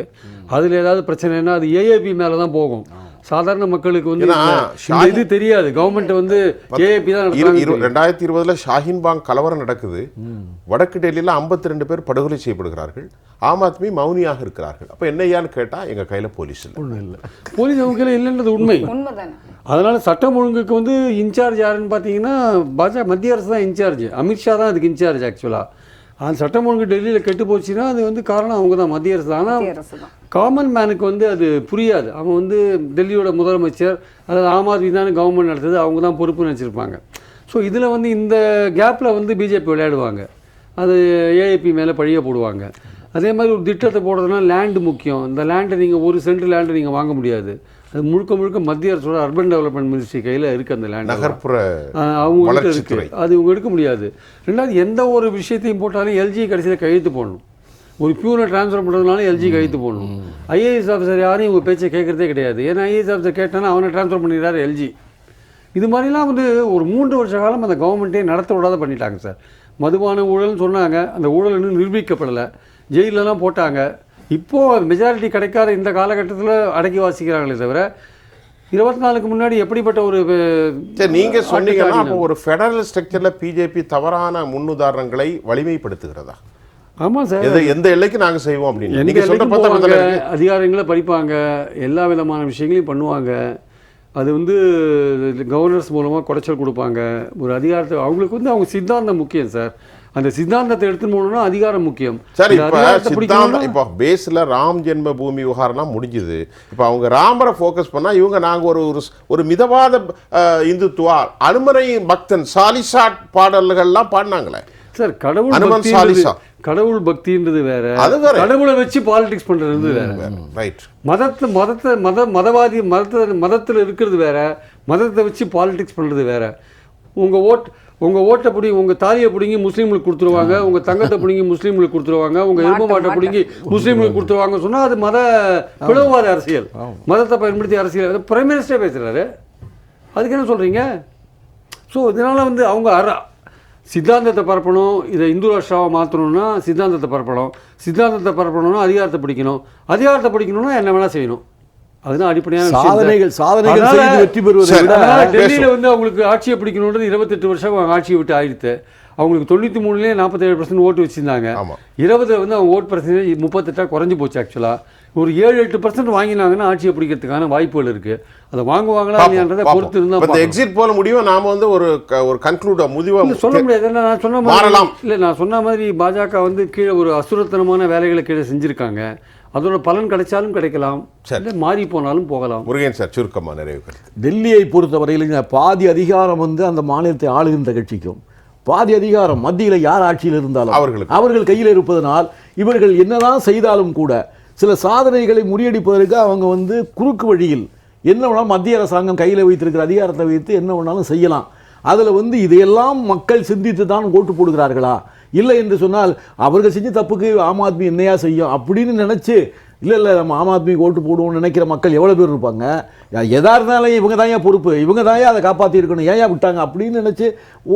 அதில் ஏதாவது பிரச்சனைனா அது ஏஏபி மேலே தான் போகும். சாதாரண மக்களுக்கு வந்து இது தெரியாது. கவர்மெண்ட் வந்து ஏஏபி தான் நடத்துறாங்க. 2020 ஷாஹின்பாங் கலவரம் நடக்குது. வடக்கு டெல்லியில் 52 பேர் படுகொலை செய்யப்படுகிறார்கள். ஆம் ஆத்மி மௌனியாக இருக்கிறார்கள். அப்போ என்னையான்னு கேட்டால் எங்கள் கையில் போலீஸ் இல்லை. போலீஸ் அவங்க கையில் இல்லைன்றது உண்மை. அதனால சட்டம் ஒழுங்குக்கு வந்து இன்சார்ஜ் யாருன்னு பார்த்தீங்கன்னா மத்திய அரசு தான் இன்சார்ஜ். அமித்ஷா தான் அதுக்கு இன்சார்ஜ். ஆக்சுவலாக அந்த சட்டம் ஒழுங்கு டெல்லியில் கெட்டு போச்சுன்னா அது வந்து காரணம் அவங்க தான், மத்திய அரசு தான். ஆனால் காமன் மேனுக்கு வந்து அது புரியாது. அவன் வந்து டெல்லியோட முதலமைச்சர், அதாவது ஆம் ஆத்மி தானே கவர்மெண்ட் நடத்துது, அவங்க தான் பொறுப்புன்னு வச்சுருப்பாங்க. ஸோ இதில் வந்து இந்த கேப்பில் வந்து பிஜேபி விளையாடுவாங்க. அது ஏஏபி மேலே பழிய போடுவாங்க. அதே மாதிரி ஒரு திட்டத்தை போடுறதுனா லேண்டு முக்கியம். இந்த லேண்டை நீங்கள் ஒரு சென்ட் லேண்டை நீங்கள் வாங்க முடியாது. அது முழுக்க மத்திய அரசோட அர்பன் டெவலப்மெண்ட் மினிஸ்ட்ரி கையில் இருக்குது. அந்த லேண்ட் நகர்ப்புற அவங்க இருக்குது, அது இவங்க எடுக்க முடியாது. ரெண்டாவது எந்த ஒரு விஷயத்தையும் போட்டாலும் எல்ஜி கடைசியில் கையெழுத்து போடணும். ஒரு பியூனை ட்ரான்ஸ்ஃபர் பண்ணுறதுனால எல்ஜி கையெழுத்து போடணும். ஐஏஎஸ் ஆஃபீஸர் யாரும் இவங்க பேச்சை கேட்குறதே கிடையாது. ஏன்னா ஐஏஎஸ் ஆஃபீஸர் கேட்டானா அவனை ட்ரான்ஸ்ஃபர் பண்ணிடுறாரு எல்ஜி. இது மாதிரிலாம் வந்து ஒரு 3 வருஷ காலம் அந்த கவர்மெண்ட்டே நடத்த விடாத பண்ணிட்டாங்க சார். மதுபான ஊழல்னு சொன்னாங்க, அந்த ஊழல் இன்னும் நிரூபிக்கப்படலை, ஜெயிலெலாம் போட்டாங்க. இப்போது மெஜாரிட்டி கிடைக்காத இந்த காலகட்டத்தில் அடக்கி வாசிக்கிறாங்களே தவிர 24க்கு முன்னாடி எப்படிப்பட்ட ஒரு நீங்கள் சொன்னீங்கன்னா அப்போ ஒரு ஃபெடரல் ஸ்ட்ரக்சரில் பிஜேபி தவறான முன்னுதாரணங்களை வலிமைப்படுத்துகிறதா? ஆமாம் சார், எந்த எல்லைக்கு நாங்கள் செய்வோம் அப்படின்னு அதிகாரங்களை படிப்பாங்க, எல்லா விதமான விஷயங்களையும் பண்ணுவாங்க. அது வந்து கவர்னர்ஸ் மூலமாக குடைச்சல் கொடுப்பாங்க. ஒரு அதிகாரத்தை அவங்களுக்கு வந்து அவங்க சித்தாந்தம் முக்கியம் சார். அந்த சித்தாந்தத்தை எடுத்துன்னு போகணும்னா அதிகாரம் முக்கியம். சரி, இப்போ பேஸில் ராம் ஜென்ம பூமி விவகாரம்லாம் முடிஞ்சுது. இப்போ அவங்க ராமரை ஃபோக்கஸ் பண்ணால் இவங்க நாங்கள் ஒரு மிதவாத இந்துத்துவா அனுமனை பக்தன் சாலிசாட் பாடல்கள்லாம் பாடினாங்களே சார். கடவுள் பக்தின்றது வேற, கடவுளை வச்சு பாலிடிக்ஸ் பண்றது வேற. ரைட். மதத்தில் இருக்கிறது வேற, மதத்தை வச்சு பாலிடிக்ஸ் பண்றது வேற. உங்க ஓட்டை பிடிங்கி, உங்க தாலியை பிடிங்கி முஸ்லீம்களுக்கு கொடுத்துருவாங்க, உங்க தங்கத்தை பிடிங்கி முஸ்லீம்களுக்கு கொடுத்துருவாங்க, உங்க எலும்பு மாட்டை பிடிங்கி முஸ்லீம்களுக்கு கொடுத்துருவாங்க சொன்னா அது மத பிளவுவாத அரசியல், மதத்தை பயன்படுத்தி அரசியல். பிரைம் மினிஸ்டரே பேசுறாரு, அதுக்கு என்ன சொல்றீங்க? ஸோ இதனால வந்து அவங்க சித்தாந்தத்தை பரப்பணும். இதை இந்து ராஷ்டிராவை மாற்றணும்னா சித்தாந்தத்தை பரப்பணும், சித்தாந்தத்தை பரப்பணும்னா அதிகாரத்தை பிடிக்கணும், அதிகாரத்தை பிடிக்கணும்னா என்ன வேணா செய்யணும். அதுதான் அடிப்படையான சாதனைகள் செய்து வெற்றி பெறுவதை விட டெல்லியில் வந்து அவங்களுக்கு ஆட்சியை பிடிக்கணுன்றது 28 வருஷம் அவங்க ஆட்சியை விட்டு ஆயிடுத்து. அவங்களுக்கு 93 47% ஓட்டு வச்சுருந்தாங்க. 20 வந்து அவங்க ஓட் பர்சன்டேஜ் 38 குறைஞ்சி போச்சு. ஆக்சுவலாக ஒரு 7-8% வாங்கினாங்கன்னா ஆட்சியை பிடிக்கிறதுக்கான வாய்ப்புகள் இருக்குது. அதை வாங்குவாங்களா இல்லையான்றதை பொறுத்து இருந்தால் எக்ஸிட் போல முடியும். நாம் வந்து ஒரு கன்க்ளூட் முடிவாக சொல்ல முடியாது. நான் சொன்ன மாதிரி இல்லை, நான் சொன்ன மாதிரி பாஜக வந்து கீழே ஒரு அசுரத்தனமான வேலைகளை கீழே செஞ்சுருக்காங்க. அதோட பலன் கிடைச்சாலும் கிடைக்கலாம், மாறி போனாலும் போகலாம். முருகன் சார் சுருக்கமாக நிறைவு கருத்து. டெல்லியை பொறுத்தவரையில் பாதி அதிகாரம் வந்து அந்த மாநிலத்தை ஆளுகின்ற கட்சிக்கும், பாதி அதிகாரம் மத்தியில் யார் ஆட்சியில் இருந்தாலும் அவர்கள் கையில் இருப்பதனால் இவர்கள் என்னதான் செய்தாலும் கூட சில சாதனைகளை முறியடிப்பதற்கு அவங்க வந்து குறுக்கு வழியில் என்ன வேணாலும் மத்திய அரசாங்கம் கையில் வைத்திருக்கிற அதிகாரத்தை வைத்து என்ன வேணாலும் செய்யலாம். அதில் வந்து இதையெல்லாம் மக்கள் சிந்தித்து தான் ஓட்டு போடுகிறார்களா இல்லை என்று சொன்னால் அவர்கள் செஞ்ச தப்புக்கு ஆம் ஆத்மி என்னையா செய்யும் அப்படின்னு நினச்சி இல்லை நம்ம ஆம் ஆத்மிக்கு ஓட்டு போடுவோம்னு நினைக்கிற மக்கள் எவ்வளோ பேர் இருப்பாங்க. எதா இருந்தாலும் இவங்க தான் பொறுப்பு, இவங்க தான் அதை காப்பாற்றி இருக்கணும், ஏன் விட்டாங்க அப்படின்னு நினச்சி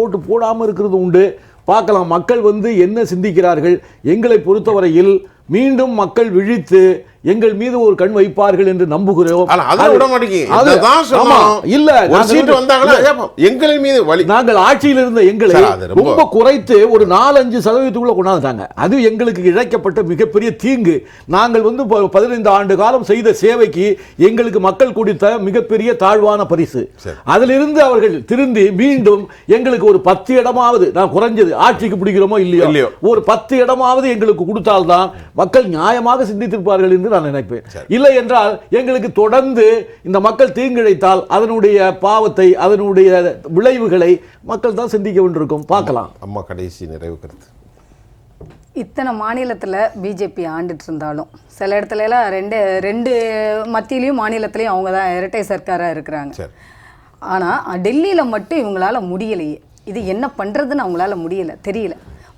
ஓட்டு போடாமல் இருக்கிறது உண்டு. பார்க்கலாம் மக்கள் என்ன சிந்திக்கிறார்கள். எங்களை பொறுத்தவரையில் மீண்டும் மக்கள் விழித்து எங்கள் மீது ஒரு கண் வைப்பார்கள் என்று நம்புகிறோம். நாங்கள் ஆட்சியில் இருந்த எங்களை ரொம்ப குறைத்து ஒரு 4-5% கொண்டாந்துட்டாங்க. அது எங்களுக்கு இழைக்கப்பட்ட மிகப்பெரிய தீங்கு. நாங்கள் 15 ஆண்டு காலம் செய்த சேவைக்கு எங்களுக்கு மக்கள் கொடுத்த மிகப்பெரிய தாழ்வான பரிசு. அதிலிருந்து அவர்கள் திருந்தி மீண்டும் எங்களுக்கு ஒரு 10 இடமாவது, நான் குறைஞ்சது ஆட்சிக்கு பிடிக்கிறோமோ இல்லையோ, ஒரு 10 இடமாவது எங்களுக்கு கொடுத்தால்தான் மக்கள் நியாயமாக சிந்தித்திருப்பார்கள் என்று நான் நினைப்பேன். இல்லை என்றால் எங்களுக்கு தொடர்ந்து இந்த மக்கள் தீங்கிழைத்தால் அதனுடைய பாவத்தை, அதனுடைய விளைவுகளை மக்கள் தான் சிந்திக்க வேண்டியிருக்கும். பார்க்கலாம். அம்மா கடைசி நிறைவு கருத்து. இத்தனை மாநிலத்தில் பிஜேபி ஆண்டுட்டு இருந்தாலும் சில இடத்துல எல்லாம் ரெண்டு மத்தியிலையும் மாநிலத்திலையும் அவங்க தான் இரட்டை சர்க்காராக இருக்கிறாங்க. ஆனால் டெல்லியில் மட்டும் இவங்களால முடியலையே. இது என்ன பண்ணுறதுன்னு அவங்களால முடியல, தெரியல.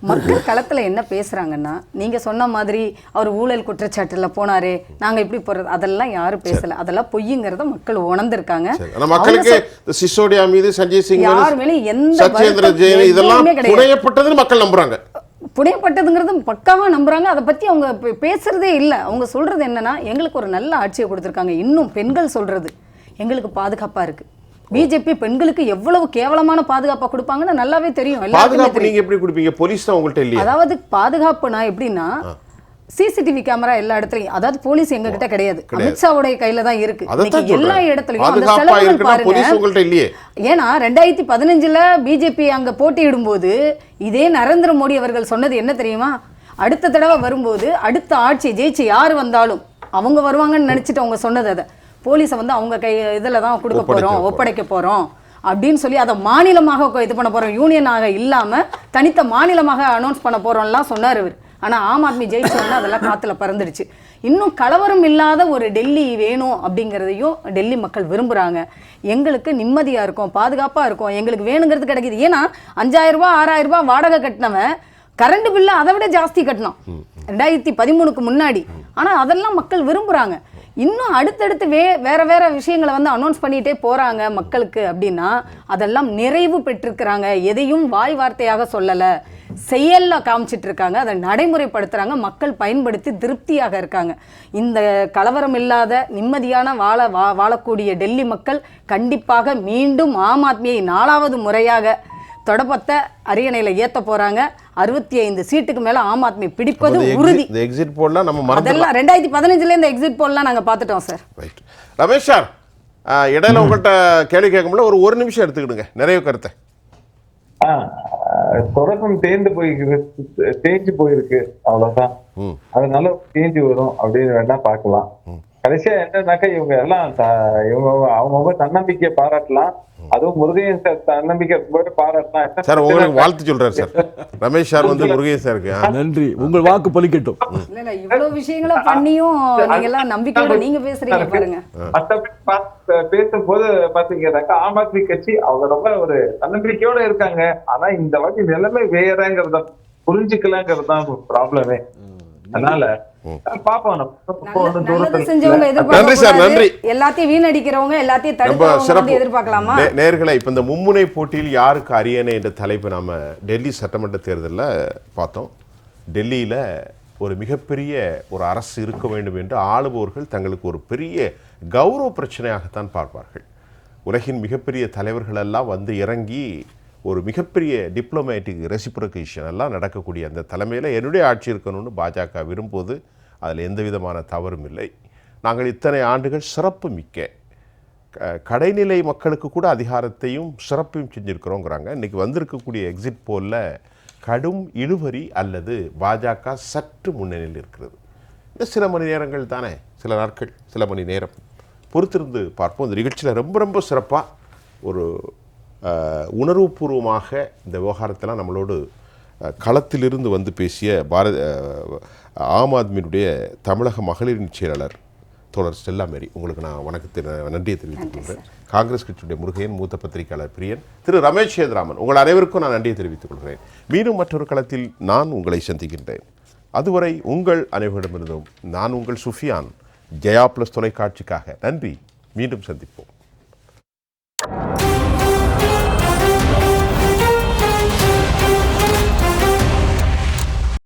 மக்கள் களத்தில் என்ன பேசுகிறாங்கன்னா, நீங்கள் சொன்ன மாதிரி அவர் ஊழல் குற்றச்சாட்டில் போனாரே, நாங்கள் இப்படி போகிறது, அதெல்லாம் யாரும் பேசலை. அதெல்லாம் பொய்யுங்கிறத மக்கள் உணர்ந்திருக்காங்க. மக்களுக்கு சிசோடியா மீது சஞ்சய் சிங் யார் மேலேயும் எந்த மக்கள் நம்புறாங்க. புனையப்பட்டதுங்கிறது பக்காவாக நம்புறாங்க. அதை பற்றி அவங்க பேசுறதே இல்லை. அவங்க சொல்றது என்னன்னா, எங்களுக்கு ஒரு நல்ல ஆட்சியை கொடுத்துருக்காங்க. இன்னும் பெண்கள் சொல்றது எங்களுக்கு பாதுகாப்பாக இருக்கு. பிஜேபி பெண்களுக்கு எவ்வளவு கேவலமான பாதுகாப்பா கொடுப்பாங்கன்னு நல்லாவே தெரியும். பாதுகாப்பு நீங்க எப்படி கொடுப்பீங்க? போலீஸ் தான் உங்கள்ட்ட இல்லையா? அதாவது பாதுகாப்புனா எப்படின்னா, சிசிடிவி கேமரா எல்லா இடத்துலயும், அதாவது போலீஸ் எங்க கிட்ட கிடையாது, அமித்ஷாவுடைய கையில தான் இருக்கு. எல்லா இடத்துலயும் அந்த செலவுகள் பாருங்க. ஏன்னா 2015 பிஜேபி அங்க போட்டியிடும் போது இதே நரேந்திர மோடி அவர்கள் சொன்னது என்ன தெரியுமா? அடுத்த தடவை வரும்போது அடுத்த ஆட்சி ஜெயிச்சு யார் வந்தாலும் அவங்க வருவாங்கன்னு நினைச்சிட்டு அவங்க சொன்னது அதை போலீஸை அவங்க கை இதில் தான் கொடுக்க போகிறோம், ஒப்படைக்க போகிறோம் அப்படின்னு சொல்லி அதை மாநிலமாக இது பண்ண போகிறோம், யூனியனாக இல்லாமல் தனித்த மாநிலமாக அனௌன்ஸ் பண்ண போகிறோம்லாம் சொன்னார் இவர். ஆனால் ஆம் ஆத்மி ஜெயிச்சோன்னா அதெல்லாம் காற்றுல பறந்துடுச்சு. இன்னும் கலவரம் இல்லாத ஒரு டெல்லி வேணும் அப்படிங்கிறதையும் டெல்லி மக்கள் விரும்புகிறாங்க. எங்களுக்கு நிம்மதியாக இருக்கும், பாதுகாப்பாக இருக்கும், எங்களுக்கு வேணுங்கிறது கிடைக்கிது. ஏன்னா 5000 ரூபா 6000 ரூபா வாடகை கட்டினவன் கரண்ட் பில்லு அதை விட ஜாஸ்தி கட்டணும் 2013க்கு முன்னாடி. ஆனால் அதெல்லாம் மக்கள் விரும்புகிறாங்க. இன்னும் அடுத்தடுத்து வேற விஷயங்களை அனௌன்ஸ் பண்ணிகிட்டே போகிறாங்க மக்களுக்கு அப்படின்னா அதெல்லாம் நிறைவு பெற்றிருக்கிறாங்க. எதையும் வாய் வார்த்தையாக சொல்லலை, செயலில் காமிச்சிட்டு இருக்காங்க, அதை நடைமுறைப்படுத்துகிறாங்க. மக்கள் பயன்படுத்தி திருப்தியாக இருக்காங்க. இந்த கலவரம் இல்லாத நிம்மதியான வாழக்கூடிய டெல்லி மக்கள் கண்டிப்பாக மீண்டும் ஆம் ஆத்மியை 4வது முறையாக தொடப்பத்தை அரியணையில் ஏற்ற போகிறாங்க. 65 சீட்டுக்கு மேல ஆம் ஆத்மி பிடிப்பது உறுதி. இந்த எக்ஸிட் போல்லாம் நம்ம மறந்துடலாம். 2015 இந்த எக்ஸிட் போல்லாம் நாங்க பார்த்துட்டோம் சார். ரைட். ரமேஷ் சார், இடையில உங்கள்கிட்ட கேள்வி கேட்கும்போது ஒரு நிமிஷம் எடுத்துக்கிடுங்க நிறைய கருத்தை. தொடக்கம் தேஞ்சு போயிருக்கு அவ்வளவுதான். அதனால தேஞ்சு வரும் அப்படின்னு வேணா பார்க்கலாம். கடைசியா என்னன்னாக்கா இவங்க எல்லாம் அவங்க தன்னம்பிக்கையை பாராட்டலாம். அதுவும் முருகையன் சார் தன்னம்பிக்கை பாராட்டலாம். சார் உங்களுக்கு வாழ்த்து சொல்றாரு சார். ரமேஷ் சார் முருகையன் சாருக்கு நன்றி. உங்கள் வாக்கு பலிக்கட்டும். இல்ல இவ்வளவு விஷயங்களை பண்ணியும் நீங்க எல்லாம் நம்பிக்கையோட நீங்க பேசுறீங்க பாருங்க. பேசும்போது பாத்தீங்கன்னாக்கா ஆம் ஆத்மி கட்சி அவங்க ரொம்ப ஒரு தன்னம்பிக்கையோட இருக்காங்க. ஆனா இந்த வாட்டி நிலைமை வேறங்கிறத புரிஞ்சுக்கலாங்கிறது தான் ப்ராப்ளமே. அதனால எல்லாத்தையும் வீணடிக்கிறவங்க எல்லாத்தையும் தடுக்கிறவங்க எதிர்பார்க்கலாமா? நேயர்களே, இப்ப இந்த மும்முனை போட்டியில் யாருக்கு அரியணை என்ற தலைப்பு நாம டெல்லி சட்டமன்ற தேர்தலில் பார்த்தோம். டெல்லியில ஒரு மிகப்பெரிய ஒரு அரசு இருக்க வேண்டும் என்று ஆளுபவர்கள் தங்களுக்கு ஒரு பெரிய கௌரவ பிரச்சனையாகத்தான் பார்ப்பார்கள். உலகின் மிகப்பெரிய தலைவர்கள் எல்லாம் இறங்கி ஒரு மிகப்பெரிய டிப்ளமேட்டிக் ரெசிப்ரோகேஷன் எல்லாம் நடக்கக்கூடிய அந்த தலைமையில் என்னுடைய ஆட்சி இருக்கணும்னு பாஜக விரும்புவது அதில் எந்த விதமான தவறும் இல்லை. நாங்கள் இத்தனை ஆண்டுகள் சிறப்பு மிக்க கடைநிலை மக்களுக்கு கூட அதிகாரத்தையும் சிறப்பையும் செஞ்சுருக்கிறோங்கிறாங்க. இன்றைக்கி வந்திருக்கக்கூடிய எக்ஸிட் போலில் கடும் இழுவரி அல்லது பாஜக சற்று முன்னணியில் இருக்கிறது. இந்த சில மணி நேரங்கள் தானே, சில நாட்கள், சில மணி நேரம் பொறுத்திருந்து பார்ப்போம். இந்த நிகழ்ச்சியில் ரொம்ப ரொம்ப சிறப்பாக ஒரு உணர்வுபூர்வமாக இந்த விவகாரத்தெல்லாம் நம்மளோடு களத்திலிருந்து பேசிய ஆம் ஆத்மியினுடைய தமிழக மகளிரின் செயலாளர் தோழர் ஸ்டெல்லா மேரி, உங்களுக்கு நான் நன்றியை தெரிவித்துக் கொள்கிறேன். காங்கிரஸ் கட்சியுடைய முருகையன், மூத்த பத்திரிகையாளர் பிரியன், திரு ரமேஷ் சேதுராமன், உங்கள் அனைவருக்கும் நான் நன்றியை தெரிவித்துக் கொள்கிறேன். மீண்டும் மற்றொரு களத்தில் நான் உங்களை சந்திக்கின்றேன். அதுவரை உங்கள் அனைவரிடமிருந்தும் நான் உங்கள் சுஃபியான், ஜெயா பிளஸ் தொலைக்காட்சிக்காக நன்றி. மீண்டும் சந்திப்போம்.